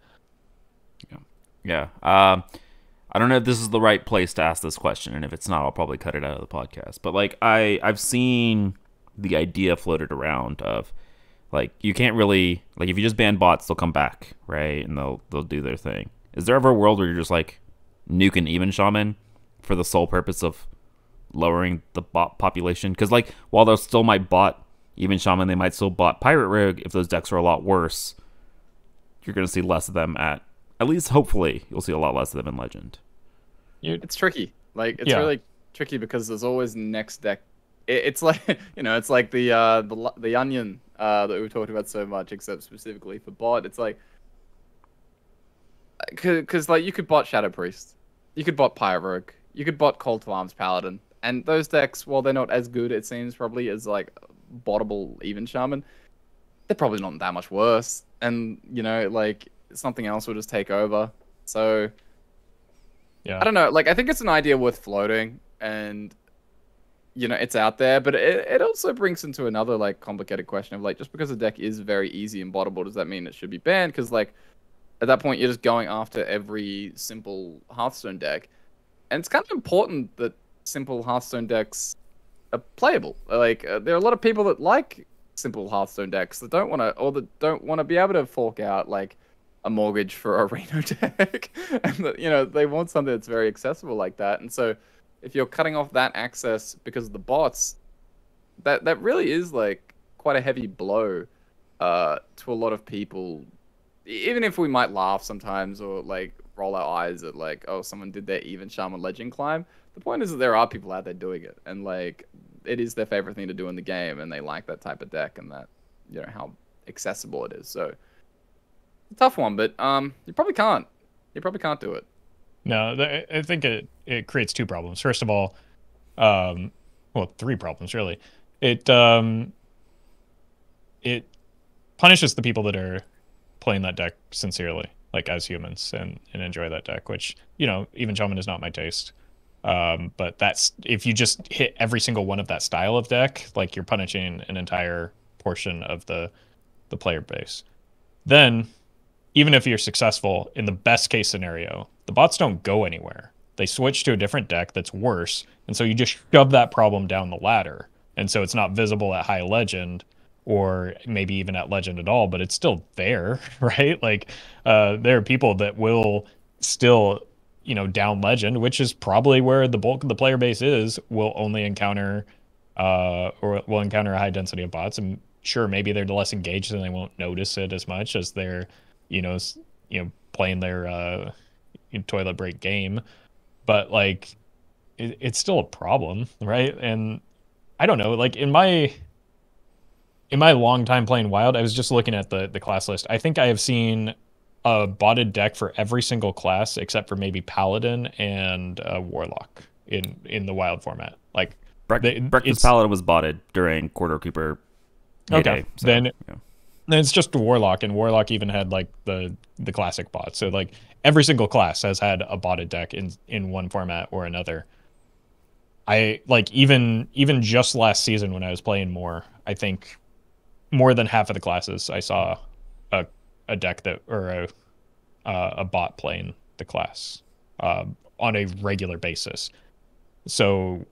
Yeah. I don't know if this is the right place to ask this question, and if it's not, I'll probably cut it out of the podcast. But like, I've seen the idea floated around of like, you can't really, like, if you just ban bots, they'll come back, right? And they'll do their thing. Is there ever a world where you're just like nuking even Shaman for the sole purpose of lowering the bot population? Because like, while they still might bot even Shaman, they might still bot Pirate Rogue. If those decks are a lot worse, you're going to see less of them at least hopefully you'll see a lot less of them in Legend. It's tricky. Like, it's really tricky because there's always next deck. It's like, it's like the onion that we've talked about so much, except specifically for bot. It's like, because like, you could bot Shadow Priest, you could bot Pirate Rogue, you could bot Call to Arms Paladin, and those decks, while they're not as good, it seems probably as like bottable even Shaman, they're probably not that much worse. And like, something else will just take over. So yeah, I don't know. Like, I think it's an idea worth floating, and it's out there. But it also brings into another like complicated question of like, just because a deck is very easy and bottable, does that mean it should be banned? Because like, at that point, you're just going after every simple Hearthstone deck, and it's kind of important that simple Hearthstone decks are playable. Like, there are a lot of people that like simple Hearthstone decks that don't want to, or that don't want to be able to fork out like a mortgage for a Reno deck, and that, they want something that's very accessible like that. And so, if you're cutting off that access because of the bots, that really is like quite a heavy blow to a lot of people. Even if we might laugh sometimes or like roll our eyes at like, oh, someone did their even Shaman Legend climb, the point is that there are people out there doing it, and like, it is their favorite thing to do in the game, and they like that type of deck, and that how accessible it is. So, a tough one, but you probably can't. You probably can't do it. No, I think it creates two problems. First of all, well, three problems really. It punishes the people that are playing that deck sincerely, like as humans, and enjoy that deck, which even Shaman is not my taste. But that's, if you just hit every single one of that style of deck, like, you're punishing an entire portion of the player base. Then, even if you're successful, in the best case scenario, the bots don't go anywhere. They switch to a different deck that's worse, and so you just shove that problem down the ladder. And so it's not visible at High Legend, or maybe even at Legend at all, but it's still there, right? Like, there are people that will still, down legend, which is probably where the bulk of the player base is, will only encounter or will encounter a high density of bots. And sure, maybe they're less engaged and they won't notice it as much as they're, playing their toilet break game. But like, it's still a problem, right? And I don't know, like in my long time playing Wild, I was just looking at the class list. I think I have seen a botted deck for every single class except for maybe Paladin and Warlock in the Wild format. Like Breakfast Paladin was botted during Corridor Creeper. Okay, so, then it's just Warlock, and Warlock even had like the classic bot. So like every single class has had a botted deck in one format or another. I like even just last season when I was playing more, I think more than half of the classes I saw a deck that or a bot playing the class on a regular basis. So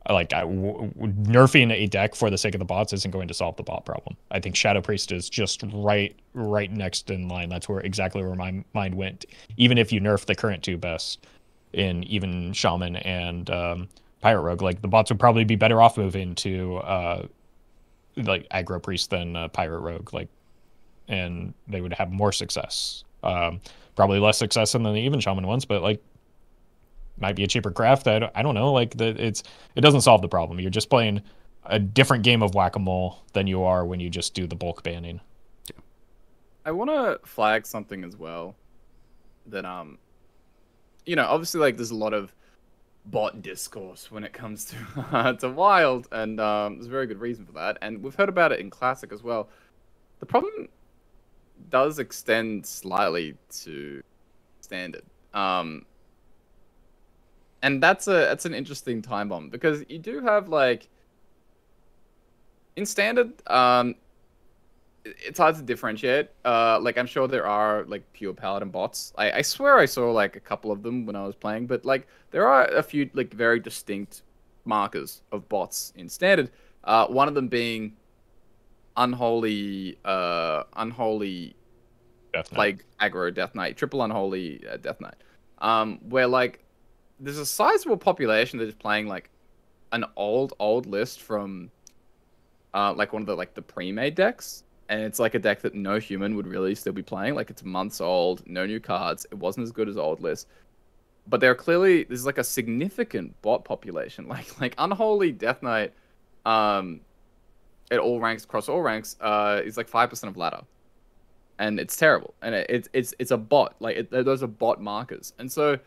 like nerfing a deck for the sake of the bots isn't going to solve the bot problem. I think Shadow Priest is just right next in line. That's exactly where my mind went. Even if you nerf the current two best in even Shaman and Pirate Rogue, like the bots would probably be better off moving to like Aggro Priest than Pirate Rogue, like, and they would have more success. Probably less success than the even Shaman ones, but like might be a cheaper craft. I don't know. Like it doesn't solve the problem. You're just playing a different game of whack-a-mole than you are when you just do the bulk banning. I want to flag something as well that obviously like there's a lot of bot discourse when it comes to to Wild, and there's a very good reason for that, and we've heard about it in Classic as well. The problem does extend slightly to Standard, and that's an interesting time bomb, because you do have like in Standard, it's hard to differentiate. Like I'm sure there are like pure Paladin bots. I swear I saw like a couple of them when I was playing, but like there are a few like very distinct markers of bots in Standard. One of them being unholy Plague Aggro Death Knight, triple unholy Death Knight. Where like there's a sizable population that is playing like an old list from like one of the pre-made decks. And it's like a deck that no human would really still be playing. Like it's months old, no new cards. It wasn't as good as old list. But there's like a significant bot population. Like Unholy Death Knight, at all ranks, across all ranks, is like 5% of ladder. And it's terrible. And it's a bot. Like those are bot markers. And so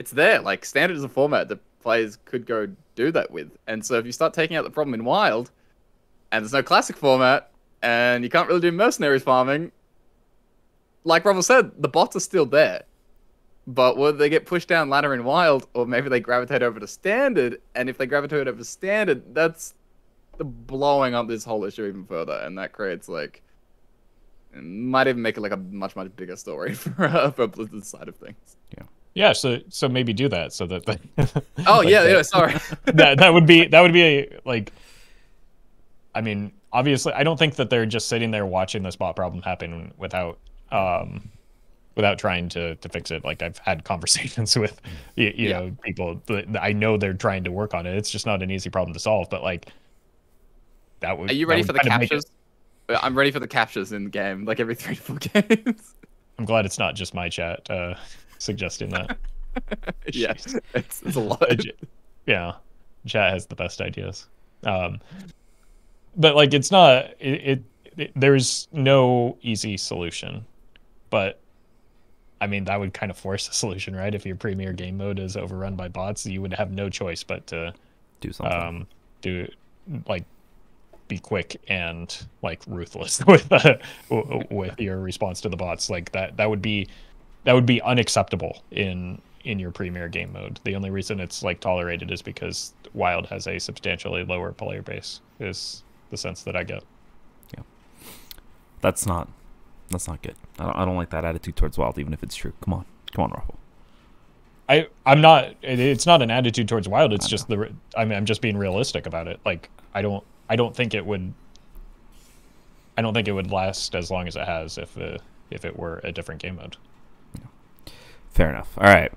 it's there. Like Standard is a format that players could go do that with. And so if you start taking out the problem in Wild, and there's no Classic format, and you can't really do mercenaries farming, like Roffle said, the bots are still there. But whether they get pushed down ladder in Wild, or maybe they gravitate over to Standard, and if they gravitate over to Standard, that's the blowing up this whole issue even further, and that creates like, it might even make it like a much bigger story for Blizzard's side of things. Yeah, so maybe do that so that oh like yeah, sorry. that would be a, like, I mean, obviously, I don't think that they're just sitting there watching this bot problem happen without trying to fix it. Like I've had conversations with you know people. I know they're trying to work on it. It's just not an easy problem to solve. But like that would. Are you ready for the captures? I'm ready for the captures in the game, like every 3 to 4 games. I'm glad it's not just my chat suggesting that. Yeah, it's a lot. Yeah, chat has the best ideas. But like it's not there's no easy solution. But I mean that would kind of force a solution, right? If your premier game mode is overrun by bots, you would have no choice but to do something. Be quick and like ruthless with your response to the bots. Like that would be unacceptable in your premier game mode. The only reason it's like tolerated is because Wild has a substantially lower player base, is the sense that I get. Yeah, that's not good. I don't like that attitude towards Wild, even if it's true. Come on, Roffle. I'm not. It's not an attitude towards Wild. It's just I'm just being realistic about it. Like I don't think it would last as long as it has if if it were a different game mode. Fair enough. All right.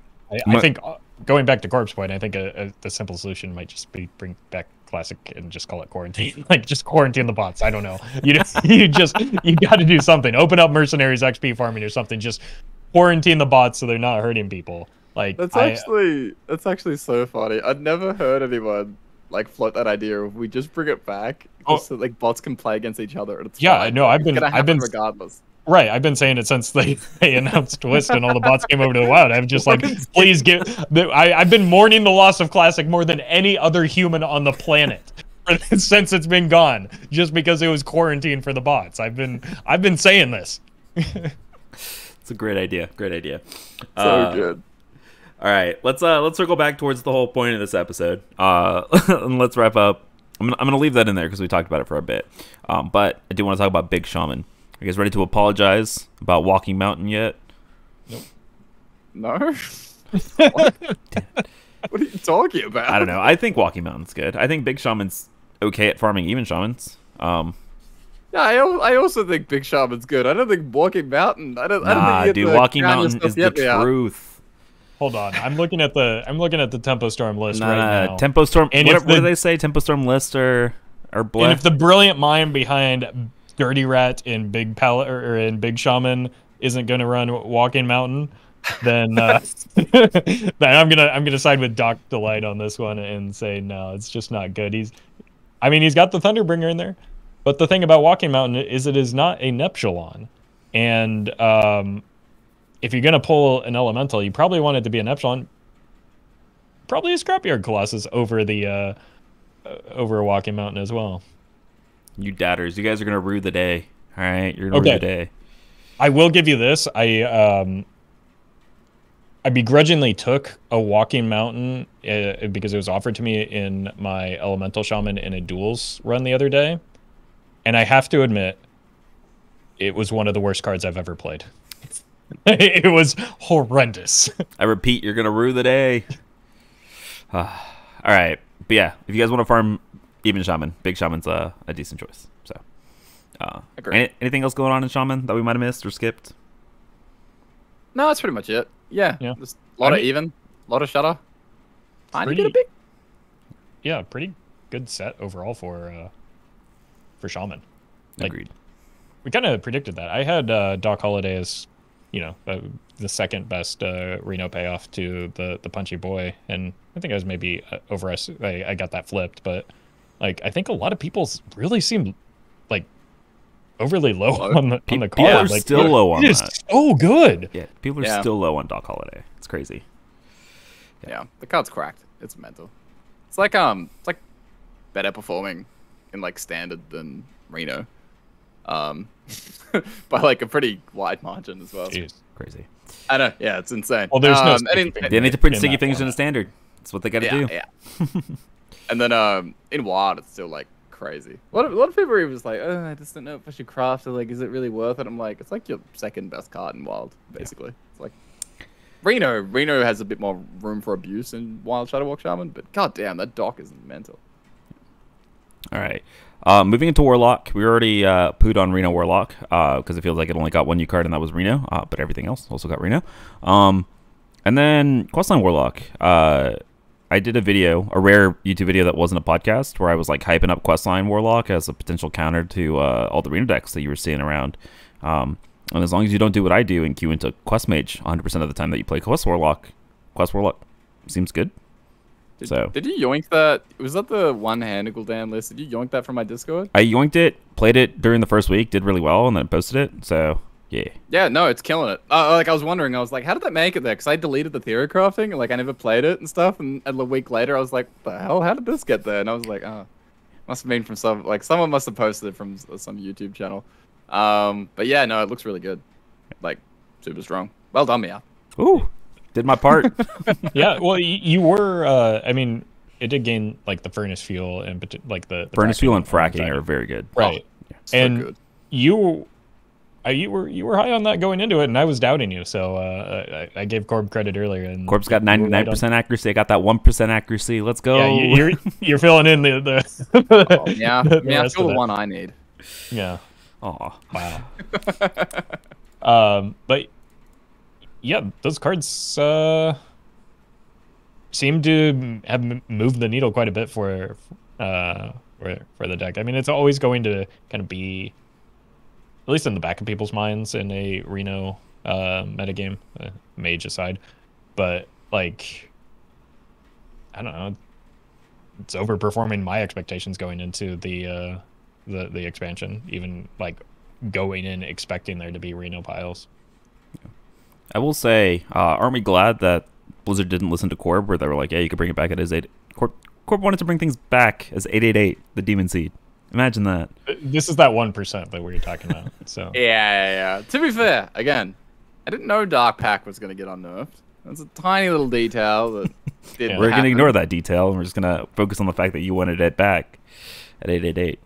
I think going back to Corp's point, I think the simple solution might just be bring back Classic and just call it quarantine. Like, just quarantine the bots. I don't know. You got to do something. Open up Mercenaries XP farming or something. Just quarantine the bots so they're not hurting people. Like, that's actually so funny. I'd never heard anyone like float that idea of we just bring it back so like bots can play against each other. And it's fine. No, I've been regardless. Right, I've been saying it since they announced Twist and all the bots came over to the WoW. I'm just like, please give. I've been mourning the loss of Classic more than any other human on the planet since it's been gone, just because it was quarantined for the bots. I've been saying this. It's a great idea. Great idea. So good. All right, let's circle back towards the whole point of this episode. And let's wrap up. I'm gonna leave that in there because we talked about it for a bit. But I do want to talk about Big Shaman. Are you guys ready to apologize about Walking Mountain yet? Nope. No? What are you talking about? I don't know. I think Walking Mountain's good. I think Big Shaman's okay at farming even Shamans. Yeah, I also think Big Shaman's good. I don't think Walking Mountain. I don't think dude, Walking Mountain is the truth. Hold on, I'm looking at the Tempo Storm list right now. Tempo Storm. And what do they say? Tempo Storm list or bleh? And if the brilliant mind behind Dirty Rat in Big in Big Shaman isn't going to run Walking Mountain, then then I'm gonna side with Doc Delight on this one and say no, it's just not good. He's got the Thunderbringer in there, but the thing about Walking Mountain is it is not a Neptulon, and if you're gonna pull an Elemental, you probably want it to be a Neptulon, probably a Scrapyard Colossus over the over Walking Mountain as well. You doubters, you guys are gonna rue the day. All right, you're gonna rue the day. I will give you this. I begrudgingly took a Walking Mountain because it was offered to me in my Elemental Shaman in a duels run the other day, and I have to admit, it was one of the worst cards I've ever played. It was horrendous. I repeat, you're gonna rue the day. All right, but yeah, if you guys want to farm even Shaman, Big Shaman's a decent choice. So, anything else going on in Shaman that we might have missed or skipped? No, that's pretty much it. Yeah. Just a lot of even, a lot of shutter. Trying to get a big. Yeah, pretty good set overall for Shaman. Agreed. We kind of predicted that. I had Doc Holiday as, the second best Reno payoff to the Punchy Boy, and I think I was maybe I got that flipped, but like I think a lot of people really seem like overly low on the card. People are still low on that. It's so good. Yeah, people are still low on Doc Holiday. It's crazy. Yeah, the card's cracked. It's mental. It's like better performing in like standard than Reno. By like a pretty wide margin as well. Jeez. Crazy. I know. Yeah, it's insane. Well, there's no they need to print sticky things in the standard. That's what they got to do. Yeah. And then in Wild, it's still like crazy. A lot of people are just like, I just don't know if I should craft it. Like, is it really worth it? I'm like, it's like your second best card in Wild, basically. Yeah. It's like Reno has a bit more room for abuse in Wild Shadowwalk Shaman, but goddamn, that Doc is mental. All right. Moving into Warlock, we already pooed on Reno Warlock because it feels like it only got one new card, and that was Reno, but everything else also got Reno. And then Questline Warlock. I did a rare YouTube video that wasn't a podcast, where I was like hyping up Questline Warlock as a potential counter to all the Reno decks that you were seeing around. And as long as you don't do what I do and queue into Quest Mage 100% of the time that you play Quest Warlock seems good. Did you yoink that? Was that the one-handed Gul'dan list? Did you yoink that from my Discord? I yoinked it, played it during the first week, did really well, and then posted it. So, yeah. Yeah, no, it's killing it. Like, I was wondering, I was like, how did that make it there? Because I deleted the theory crafting, and like, I never played it and stuff. And a week later, I was like, what the hell? How did this get there? And I was like, oh, must have been from someone must have posted it from some YouTube channel. But yeah, no, it looks really good. Like, super strong. Well done, Meowth. Ooh. Did my part. Yeah, well, you were. I mean, it did gain like the furnace fuel and like the furnace fuel and fracking are very good, right? Oh, yeah. So and good. You were high on that going into it, and I was doubting you. So I gave Corb credit earlier, and Corb's got 99% accuracy. I got that 1% accuracy. Let's go. Yeah, you're filling in the yeah, I feel the one I need. Yeah. Oh wow. But yeah, those cards seem to have moved the needle quite a bit for the deck. I mean, it's always going to kind of be, at least in the back of people's minds, in a Reno metagame, mage aside. But like, I don't know, it's overperforming my expectations going into the expansion. Even like going in expecting there to be Reno piles. I will say, aren't we glad that Blizzard didn't listen to Corb, where they were like, yeah, you could bring it back as 8. Corb wanted to bring things back as 888, the Demon Seed. Imagine that. This is that 1% that we were talking about. So Yeah. To be fair, again, I didn't know Dark Pack was going to get unnerved. That's a tiny little detail that didn't We're going to happen. ignore that detail, and we're just going to focus on the fact that you wanted it back at 888.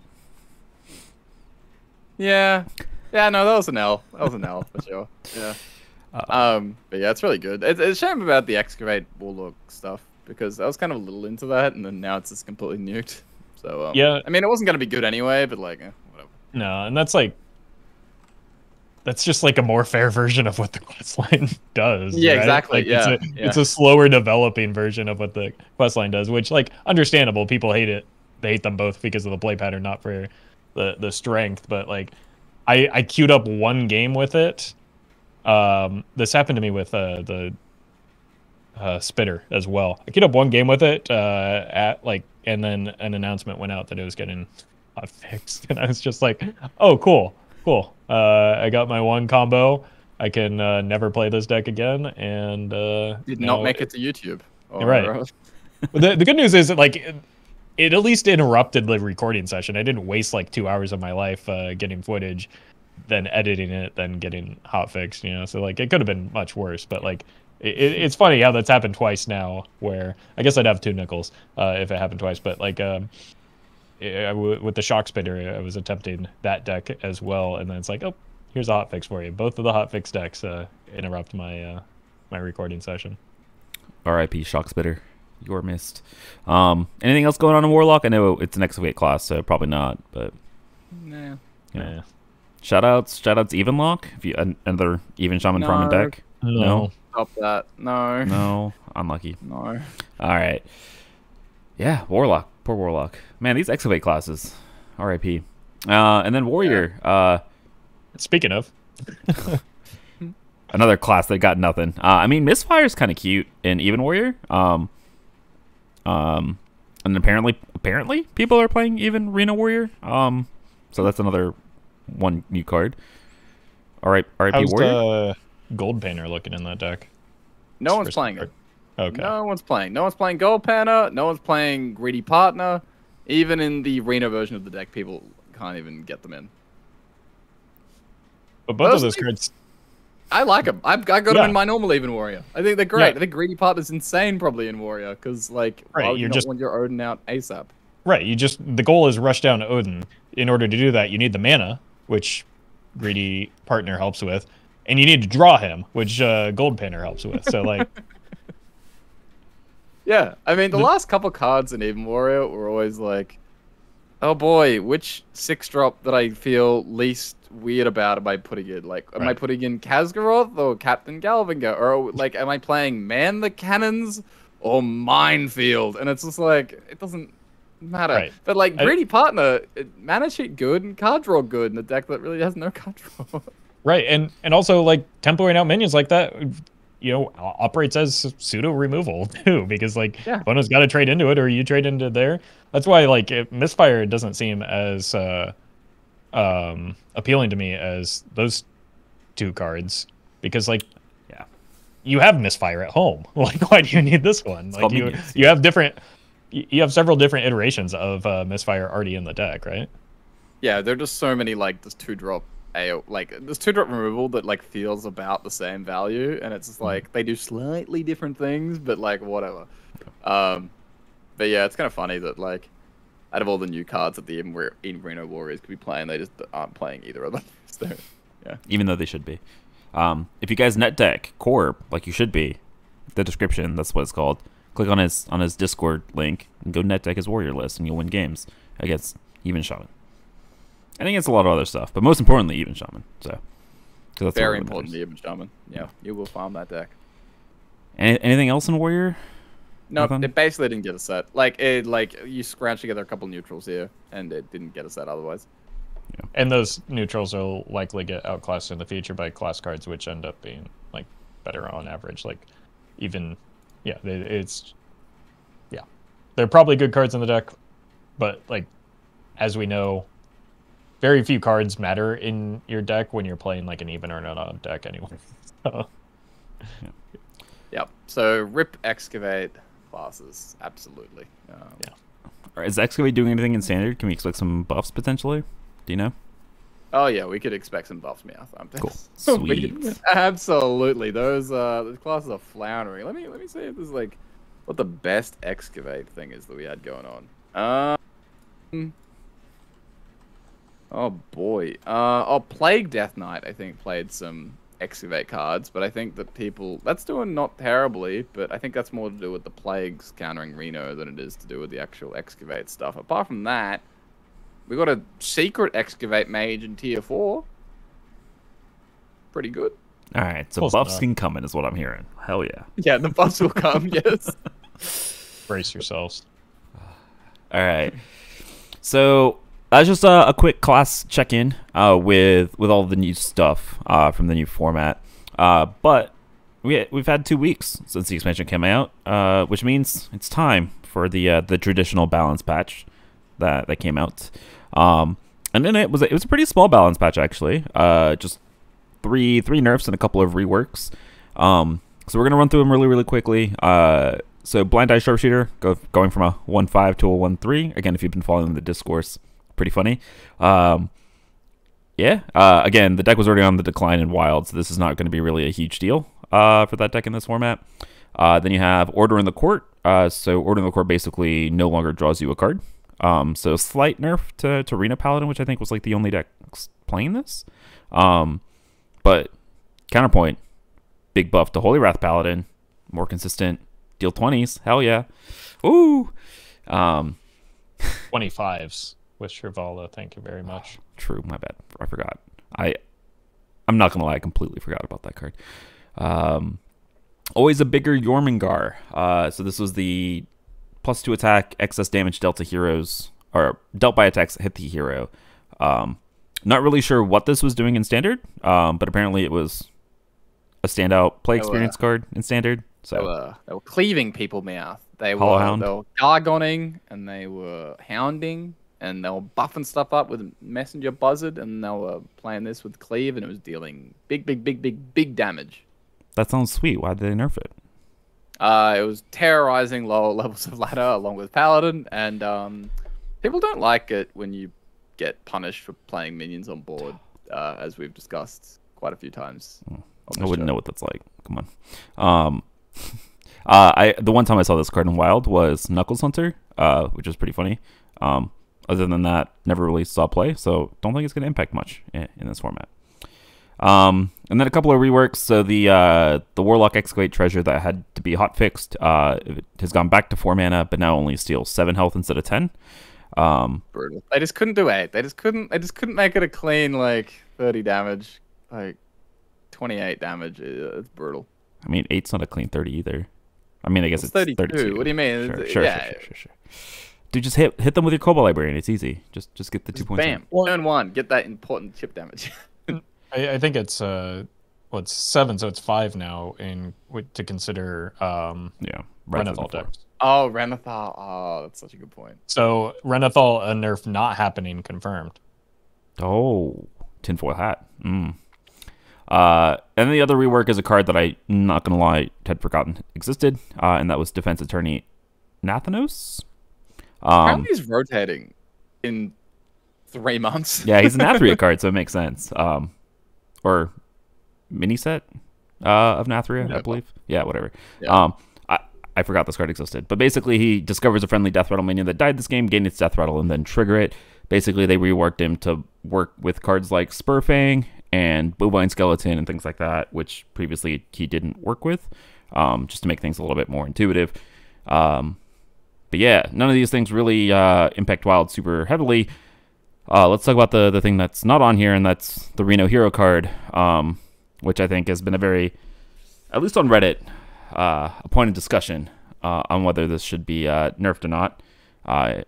Yeah, no, that was an L. That was an L for sure. Yeah. But yeah, it's really good. It's a shame about the Excavate Warlock stuff, because I was kind of a little into that, and then now it's just completely nuked. So yeah, I mean, it wasn't gonna be good anyway, but like, whatever. No, and that's just like a more fair version of what the questline does. Yeah, right? exactly. Like, it's a slower developing version of what the questline does, which, like, understandable. People hate it. They hate them both because of the play pattern, not for the strength. But like, I queued up one game with it. This happened to me with the Spitter as well. I queued up one game with it and then an announcement went out that it was getting fixed, and I was just like, oh, cool. I got my one combo. I can never play this deck again, and did not make it to YouTube. Right. The good news is that, like, it at least interrupted the recording session. I didn't waste like 2 hours of my life getting footage, then editing it, then getting hotfixed, you know. So like, it could have been much worse, but like, it's funny how that's happened twice now, where I guess I'd have 2 nickels if it happened twice. But like, with the Shock Spitter, I was attempting that deck as well, and then it's like, oh, here's a hotfix for you. Both of the hotfix decks interrupt my my recording session. R.I.P. Shock Spitter. You're missed. Anything else going on in Warlock? I know it's an Excavate class, so probably not, but Nah. yeah. Shoutouts Evenlock. If you another Even Shaman Farming deck. No. Stop that. No. No. Unlucky. No. All right. Yeah, Warlock. Poor Warlock. Man, these Excavate classes. R.I.P. And then Warrior. Speaking of, another class that got nothing. I mean, Misfire's kind of cute in Even Warrior. And apparently people are playing Even Reno Warrior. So that's another one new card. All right, R.I.P. how's Warrior. Gold Painter looking in that deck? No one's playing it. Okay. No one's playing. No one's playing Gold Panna. No one's playing Greedy Partner. Even in the Reno version of the deck, people can't even get them in. But both of those cards, I like them. I got them in my normal Even Warrior. I think they're great. I think Greedy Partner's insane probably in Warrior, because like, why would you not want your Odin out ASAP? Right. The goal is rush down Odin. In order to do that, you need the mana, which Greedy Partner helps with, and you need to draw him, which Gold Painter helps with. So like, yeah. I mean, the last couple cards in Even Warrior were always like, oh boy, which 6-drop that I feel least weird about am I putting in? Like, am I putting in Khazgaroth or Captain Galvinga? Or like, am I playing Man the Cannons or Minefield? And it's just like, it doesn't matter. Right. But like, Greedy Partner, mana sheet good and card draw good in a deck that really has no card draw. Right, and also like tempoing out minions like that, you know, operates as pseudo removal too, because like opponent's got to trade into it, or you trade into there. That's why like Misfire doesn't seem as appealing to me as those 2 cards, because like, you have Misfire at home. Like, why do you need this one? It's like you have several different iterations of Misfire already in the deck, right? Yeah, there are just so many like this 2-drop AO, like this 2-drop removal that like feels about the same value, and it's just like they do slightly different things, but like whatever. But yeah, it's kind of funny that like out of all the new cards that the in Reno Warriors could be playing, they just aren't playing either of them. So yeah, even though they should be. If you guys net deck Corb like you should be, the description, that's what it's called. Click on his Discord link and go net deck his Warrior list, and you'll win games against Even Shaman. I think it's a lot of other stuff, but most importantly, Even Shaman. So, that's Very what really important to matters. you, Shaman. Yeah, you will farm that deck. Anything else in Warrior? No, Nothing? it basically didn't get a set. Like you scratch together a couple neutrals here, and it didn't get a set otherwise. And those neutrals will likely get outclassed in the future by class cards, which end up being like better on average. Like even, yeah, they're probably good cards in the deck, but like as we know, very few cards matter in your deck when you're playing like an even or an odd deck anyway. So. Yep. So rip excavate classes, absolutely. Is Excavate doing anything in Standard? Can we expect some buffs potentially? Do you know? Oh yeah, we could expect some buffs, Meowth. Cool. We- Sweet. absolutely. Those classes are floundering. Let me see if there's like what the best excavate thing is that we had going on. Oh boy. Plague Death Knight, I think, played some excavate cards, but I think that that's doing not terribly, but I think that's more to do with the plagues countering Reno than it is to do with the actual excavate stuff. Apart from that, we got a secret excavate mage in tier 4. Pretty good. All right, so Close buffs enough. can come in is what I'm hearing. Hell yeah. Yeah, the buffs will come, yes. Brace yourselves. All right. So that's just a quick class check-in with all the new stuff from the new format. But we've had 2 weeks since the expansion came out, which means it's time for the traditional balance patch that came out. And then it was a pretty small balance patch actually. Just three nerfs and a couple of reworks. So we're gonna run through them really quickly. So Blind Eye Sharpshooter going from a 1.5 to a 1.3. Again, if you've been following the discourse, pretty funny. Again, the deck was already on the decline in Wild, so this is not going to be really a huge deal for that deck in this format. Then you have Order in the Court. So Order in the Court basically no longer draws you a card. So slight nerf to Reno Paladin, which I think was like the only deck playing this. But counterpoint, big buff to Holy Wrath Paladin, more consistent, deal 20s, hell yeah. Ooh. 25s with Shrivala, thank you very much. True, my bad. I forgot. I'm not gonna lie, I completely forgot about that card. Always a bigger Jormungandr. So this was the +2 attack, excess damage dealt to heroes, or dealt by attacks hit the hero. Not really sure what this was doing in Standard, but apparently it was a standout play experience card in Standard. So They were cleaving people, Meowth. They Hollow were Hound. Gargoning, and they were hounding, and they were buffing stuff up with Messenger Buzzard, and they were playing this with Cleave, and it was dealing big damage. that sounds sweet. Why did they nerf it? It was terrorizing lower levels of ladder along with Paladin, and people don't like it when you get punished for playing minions on board, as we've discussed quite a few times. I wouldn't know what that's like. Come on. The one time I saw this card in Wild was Knuckles Hunter, which was pretty funny. Other than that, never really saw play, so don't think it's going to impact much in this format. And then a couple of reworks. So the Warlock Excavate Treasure that had to be hot fixed it has gone back to 4 mana, but now only steals 7 health instead of 10. Brutal. They just couldn't do 8. They just couldn't make it a clean like 30 damage, like 28 damage. It's brutal. I mean, 8's not a clean 30 either. I mean, I guess it's 32. What do you mean? Sure. Dude, just hit them with your Cobalt Librarian. It's easy. Just get the 2 points. Bam. Turn 1. Get that important chip damage. I think it's it's 7, so it's 5 now to consider Renathal decks. Oh, Renathal. Oh, that's such a good point. So Renathal, a nerf not happening, confirmed. Oh, tinfoil hat. And the other rework is a card that I'm not going to lie, had forgotten existed, and that was Defense Attorney Nathanos. Apparently he's rotating in 3 months. Yeah, he's an Nathria card, so it makes sense. Or mini set of Nathria, I believe. Yeah, whatever. Yeah. I forgot this card existed. But basically, he discovers a friendly Death Rattle minion that died this game, gain its Death Rattle, and then trigger it. Basically, they reworked him to work with cards like Spurfang and Bovine Skeleton and things like that, which previously he didn't work with, just to make things a little bit more intuitive. But yeah, none of these things really impact Wild super heavily. Let's talk about the thing that's not on here, and that's the Reno Hero card. which I think has been a very, at least on Reddit, a point of discussion on whether this should be nerfed or not. I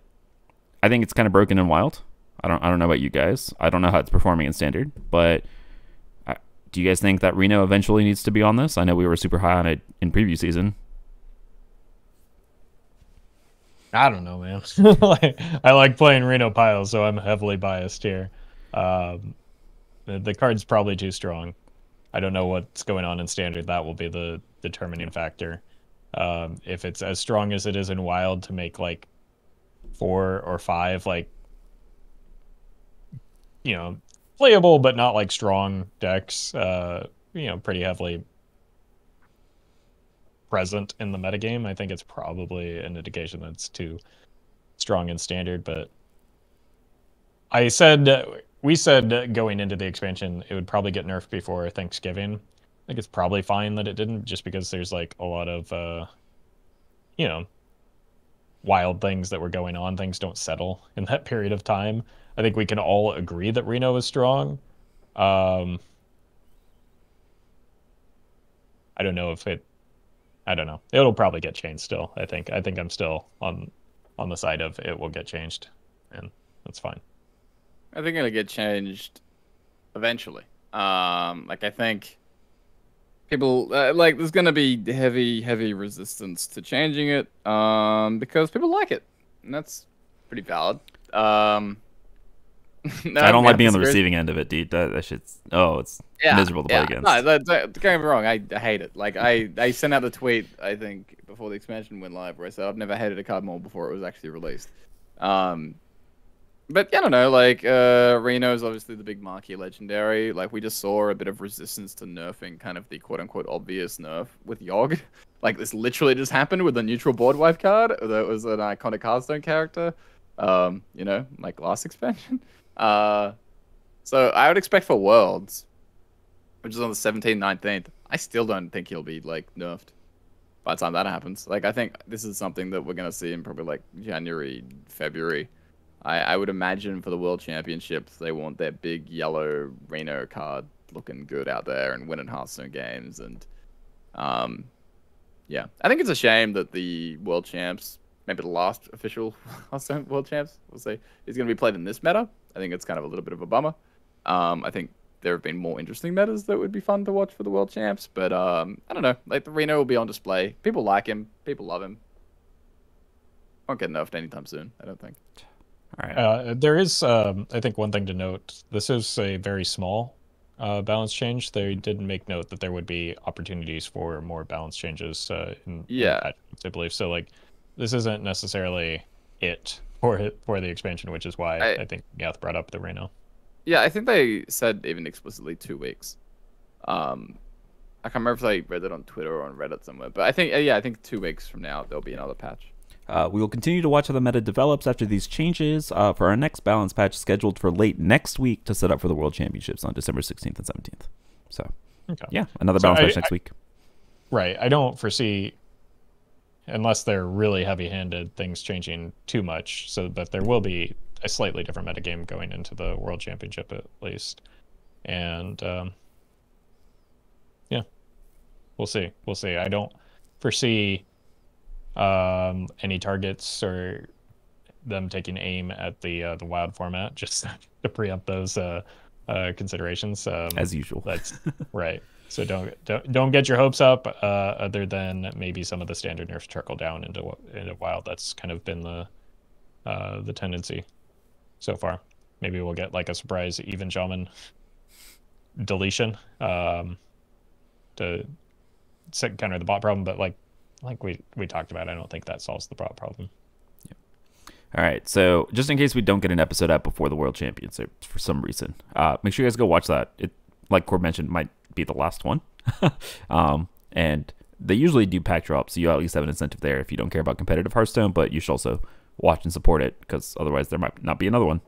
think it's kind of broken in Wild. I don't know about you guys. I don't know how it's performing in Standard, but do you guys think that Reno eventually needs to be on this? I know we were super high on it in preview season. I don't know, man. I like playing Reno Piles, so I'm heavily biased here. The card's probably too strong. I don't know what's going on in Standard. That will be the determining factor. If it's as strong as it is in Wild to make like 4 or 5, like, you know, playable but not like strong decks, you know, pretty heavily present in the metagame, I think it's probably an indication that it's too strong in Standard. But we said going into the expansion it would probably get nerfed before Thanksgiving. I think it's probably fine that it didn't, just because there's like a lot of you know, wild things that were going on. Things don't settle in that period of time. I think we can all agree that Reno is strong. I don't know if I don't know. It'll probably get changed still. I think I'm still on the side of it will get changed, and that's fine. I think it'll get changed eventually. Like I think people like there's gonna be heavy resistance to changing it, because people like it, and that's pretty valid. No, I don't like being on the receiving end of it, dude. That shit's it's miserable to play against. No, don't get me wrong. I hate it. Like I sent out the tweet, I think before the expansion went live, where I said I've never hated a card more before it was actually released. But yeah, I don't know. Like Reno is obviously the big marquee legendary. Like we just saw a bit of resistance to nerfing kind of the quote unquote obvious nerf with Yogg. Like this literally just happened with a neutral board wipe card that was an iconic Hearthstone character. You know, like last expansion. So I would expect for Worlds, which is on the 17th, 19th, I still don't think he'll be like nerfed by the time that happens. Like I think this is something that we're gonna see in probably like January, February. I would imagine for the World Championships they want their big yellow Reno card looking good out there and winning Hearthstone games. And yeah, I think it's a shame that the World Champs, maybe the last official Hearthstone World Champs, we'll say, is going to be played in this meta. I think it's kind of a little bit of a bummer. I think there have been more interesting metas that would be fun to watch for the World Champs, but I don't know. Like the Reno will be on display. People like him. People love him. Won't get nerfed anytime soon, I don't think. All right. There is, I think, one thing to note. This is a very small balance change. They did make note that there would be opportunities for more balance changes in I believe. So, like, this isn't necessarily it for the expansion, which is why I think Meowth brought up the Reno. Yeah, I think they said even explicitly 2 weeks. I can't remember if they read it on Twitter or on Reddit somewhere, but I think I think 2 weeks from now there'll be another patch. We will continue to watch how the meta develops after these changes for our next balance patch scheduled for late next week to set up for the World Championships on December 16th and 17th. So, yeah, another balance patch next week. Right. I don't foresee, unless they're really heavy-handed, things changing too much. So, but there will be a slightly different metagame going into the World Championship at least. And, yeah, we'll see. We'll see. I don't foresee any targets or them taking aim at the wild format, just to preempt those considerations. As usual. That's right. So don't get your hopes up. Other than maybe some of the standard nerfs trickle down into wild. That's kind of been the tendency so far. Maybe we'll get like a surprise even shaman deletion to counter the bot problem, but like we talked about, I don't think that solves the bot problem. All right, so just in case we don't get an episode out before the World Championship for some reason, make sure you guys go watch that. It, like Corb mentioned, might be the last one. And they usually do pack drops, so you at least have an incentive there if you don't care about competitive Hearthstone, but you should also watch and support it, because otherwise there might not be another one.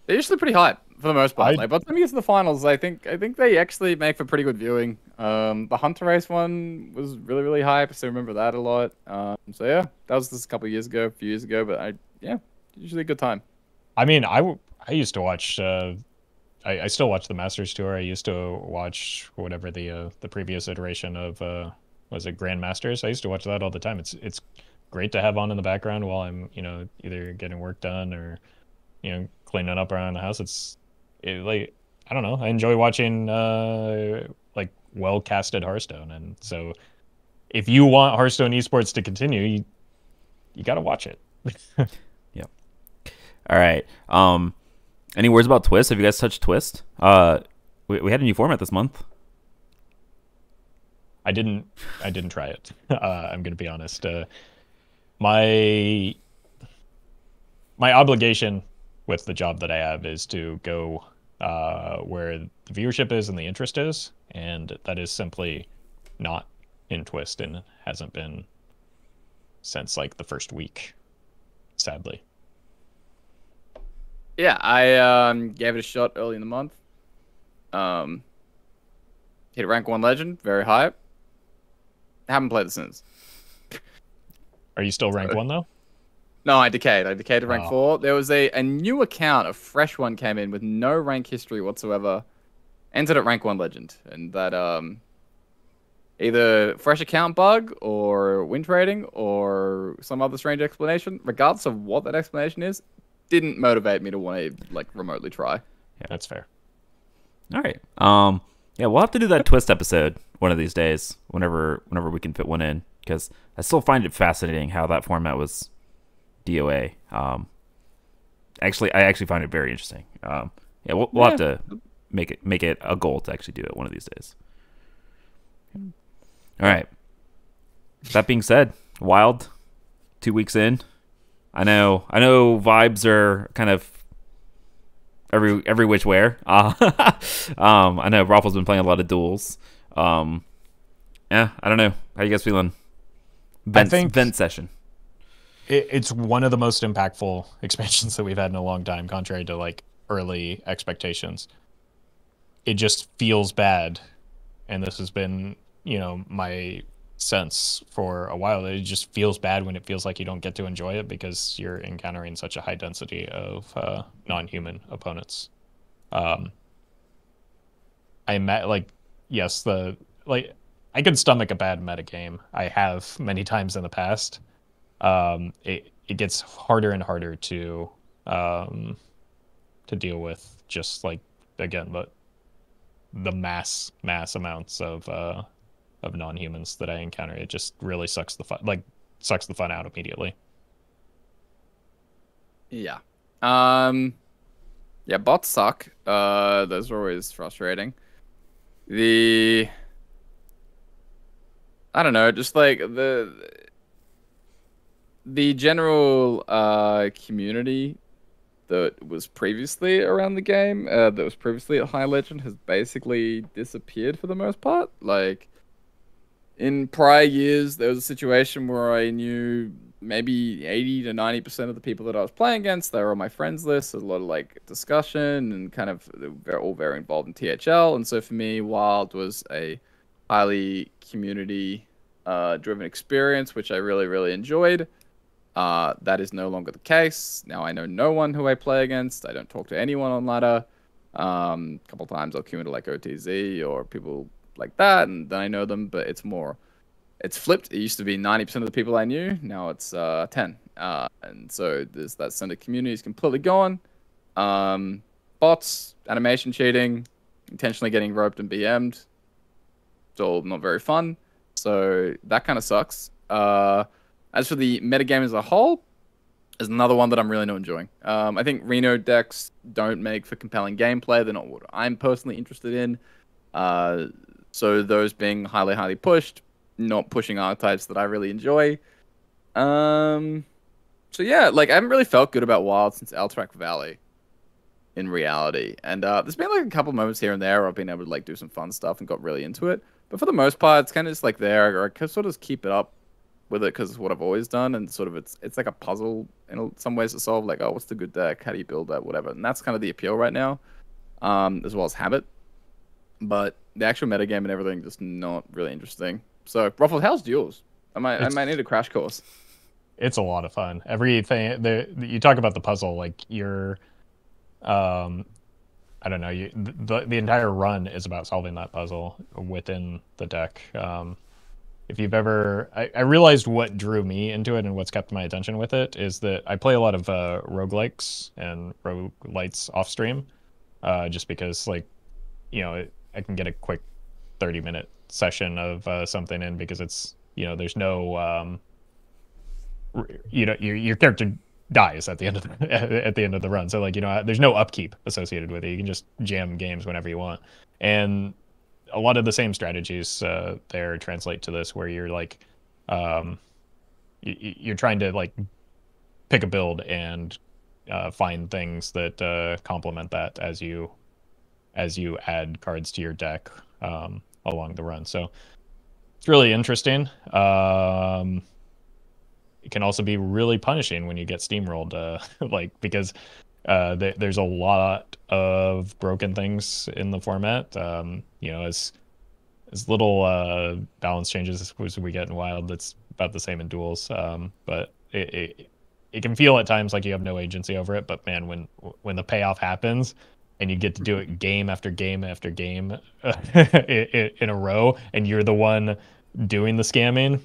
They're usually pretty hype for the most part. Like, by the time you get to the finals, I think they actually make for pretty good viewing. The Hunter Race one was really hype. I still remember that a lot. So yeah, that was just a few years ago. But usually a good time. I mean, I used to watch I still watch the Masters Tour. I used to watch whatever the previous iteration of was it Grandmasters. I used to watch that all the time. It's great to have on in the background while I'm either getting work done or cleaning up around the house. Like I don't know. I enjoy watching like well casted Hearthstone, and so if you want Hearthstone esports to continue, you got to watch it. Yeah. All right. Any words about Twist? Have you guys touched Twist? We had a new format this month. I didn't try it. I'm gonna be honest. My obligation with the job that I have is to go where the viewership is and the interest is, and that is simply not in Twist, and hasn't been since like the first week, sadly. Yeah, I gave it a shot early in the month. Hit rank 1 legend, very high. Haven't played it since. Are you still rank 1 though? No, I decayed. I decayed to rank Oh. 4. There was a new account, a fresh one came in with no rank history whatsoever. Entered at rank 1 legend. And that either fresh account bug or win trading or some other strange explanation, regardless of what that explanation is, didn't motivate me to want to like remotely try. Yeah, that's fair. All right. Yeah, we'll have to do that Twist episode one of these days, whenever we can fit one in, because I still find it fascinating how that format was DOA. I actually find it very interesting. Yeah, we'll have to make it a goal to actually do it one of these days. All right. That being said, Wild, 2 weeks in. I know vibes are kind of every which where. I know Roffle's been playing a lot of duels. Yeah, I don't know. How you guys feeling? Vent session. It's one of the most impactful expansions that we've had in a long time, contrary to like early expectations. It just feels bad, and this has been, my sense for a while. It just feels bad when it feels like you don't get to enjoy it because you're encountering such a high density of non-human opponents. Yes, I can stomach a bad metagame. I have many times in the past. It gets harder and harder to deal with, just like, again, the mass amounts of non-humans that I encounter. It just really sucks the fun out immediately. Yeah. Yeah, bots suck. Those are always frustrating. I don't know, just like the general community that was previously around the game, that was previously at High Legend, has basically disappeared for the most part. Like, in prior years, there was a situation where I knew maybe 80 to 90% of the people that I was playing against. They were on my friends list. There's a lot of like discussion and kind of they're all very involved in THL. And so for me, Wild was a highly community driven experience, which I really, really enjoyed. That is no longer the case. Now I know no one who I play against. I don't talk to anyone on ladder. A couple times I'll queue into like OTZ or people like that, and then I know them, but it's flipped. It used to be 90% of the people I knew. Now it's 10. And so there's that center community is completely gone. Bots, animation cheating, intentionally getting roped and BM'd. It's all not very fun. So that kind of sucks. As for the metagame as a whole, is another one that I'm really not enjoying. I think Reno decks don't make for compelling gameplay. They're not what I'm personally interested in. So those being highly, highly pushed, not pushing archetypes that I really enjoy. So yeah, like I haven't really felt good about Wild since Alterac Valley, in reality. And there's been like a couple moments here and there where I've been able to like do some fun stuff and got really into it. But for the most part, it's kind of just like there, or I can sort of just keep it up with it because it's what I've always done, and sort of it's like a puzzle in some ways to solve. Like, oh, what's the good deck? How do you build that? Whatever. And that's kind of the appeal right now, as well as habit. But the actual metagame and everything just not really interesting. So, Roffle, how's duels? I might need a crash course. It's a lot of fun. Everything you talk about the puzzle, like I don't know. The entire run is about solving that puzzle within the deck. If you've ever, I realized what drew me into it and what's kept my attention with it is that I play a lot of roguelikes and roguelites off stream, just because like, you know, I can get a quick 30-minute session of something in because it's, you know, there's no, you know, your character dies at the end of at the end of the run. So like, you know, there's no upkeep associated with it. You can just jam games whenever you want. And a lot of the same strategies there translate to this, where you're like, you're trying to like pick a build and find things that complement that as you add cards to your deck along the run. So it's really interesting. It can also be really punishing when you get steamrolled, like because there's a lot of broken things in the format. You know, as little balance changes as we get in Wild, that's about the same in duels. But it can feel at times like you have no agency over it. But man, when the payoff happens and you get to do it game after game after game in a row, and you're the one doing the scamming,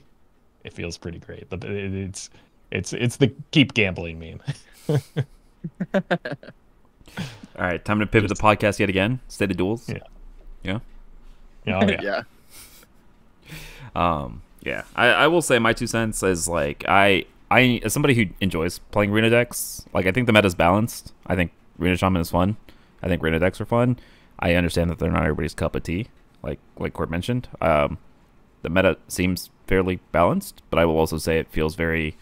it feels pretty great. But it's the keep gambling meme. All right, time to pivot the podcast yet again. State of Duels. Yeah. Yeah. Yeah. Yeah. Yeah. I will say my 2 cents is like I as somebody who enjoys playing Reno decks, like I think the meta's balanced. I think Reno Shaman is fun. I think Reno decks are fun. I understand that they're not everybody's cup of tea, like Court mentioned. The meta seems fairly balanced, but I will also say it feels very,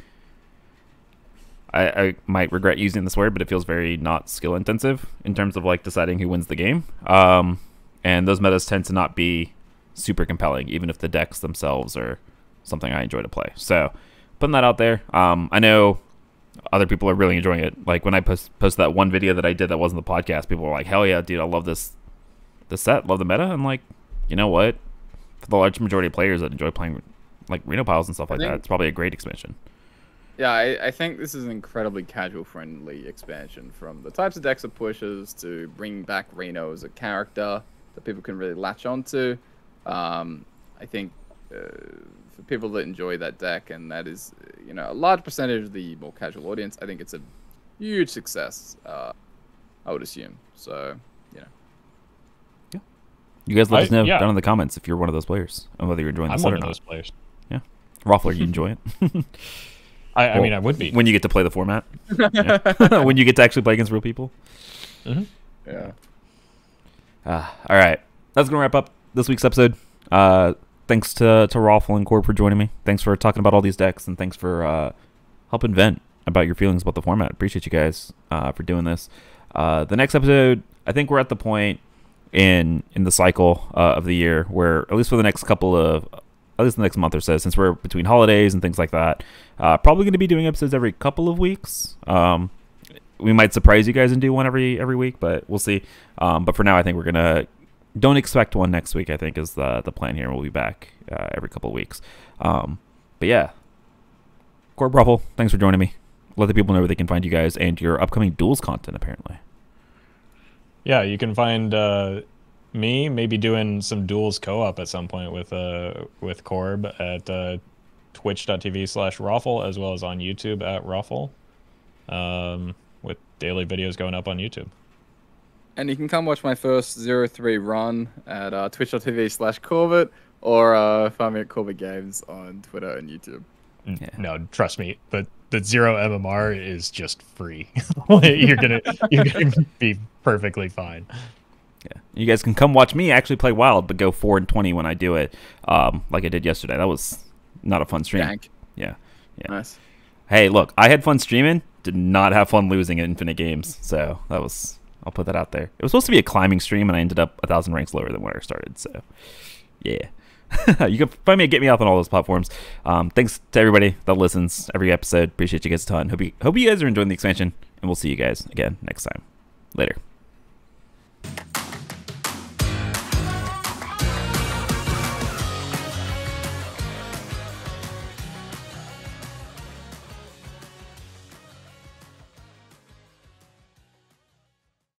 I might regret using this word, but it feels very not skill intensive in terms of like deciding who wins the game. And those metas tend to not be super compelling, even if the decks themselves are something I enjoy to play. So putting that out there, I know other people are really enjoying it. Like when I posted that one video that I did that wasn't the podcast, people were like, hell yeah, dude, I love this set, love the meta. And like, you know what? For the large majority of players that enjoy playing like Reno piles and stuff like that, it's probably a great expansion. Yeah, I think this is an incredibly casual-friendly expansion, from the types of decks it pushes to bring back Reno as a character that people can really latch onto. I think for people that enjoy that deck, and that is, you know, a large percentage of the more casual audience, I think it's a huge success, I would assume. So, you know. Yeah. You guys let us know yeah. down in the comments if you're one of those players and whether you're enjoying this I'm set one or of not. those players. Yeah. Roffler, you enjoy it? I mean, I would be. When you get to play the format. Yeah. When you get to actually play against real people. Mm-hmm. Yeah. All right. That's going to wrap up this week's episode. Thanks to Roffle and Corb for joining me. Thanks for talking about all these decks, and thanks for helping vent about your feelings about the format. Appreciate you guys for doing this. The next episode, I think we're at the point in the cycle of the year where, at least for the next at least the next month or so, since we're between holidays and things like that, probably going to be doing episodes every couple of weeks. We might surprise you guys and do one every week, but we'll see. But for now, I think we're gonna don't expect one next week. I think is the plan here. We'll be back every couple of weeks. But yeah, Corb, Roffle, thanks for joining me. Let the people know where they can find you guys and your upcoming duels content. Apparently, yeah, you can find me maybe doing some duels co-op at some point with Corb at twitch.tv/Roffle, as well as on YouTube at Roffle, with daily videos going up on YouTube. And you can come watch my first 0-3 run at twitch.tv/Corbett, or find me at Corbettgames on Twitter and YouTube. Yeah. No, trust me, but the 0 MMR is just free. you're gonna be perfectly fine. Yeah, you guys can come watch me actually play Wild, but go 4-20 when I do it, like I did yesterday. That was not a fun stream. Dank. Yeah. Nice. Hey, look, I had fun streaming. Did not have fun losing at Infinite Games, so that was. I'll put that out there. It was supposed to be a climbing stream, and I ended up 1,000 ranks lower than where I started. So, yeah. You can find me at GetMeowth on all those platforms. Thanks to everybody that listens every episode. Appreciate you guys a ton. Hope you guys are enjoying the expansion, and we'll see you guys again next time. Later.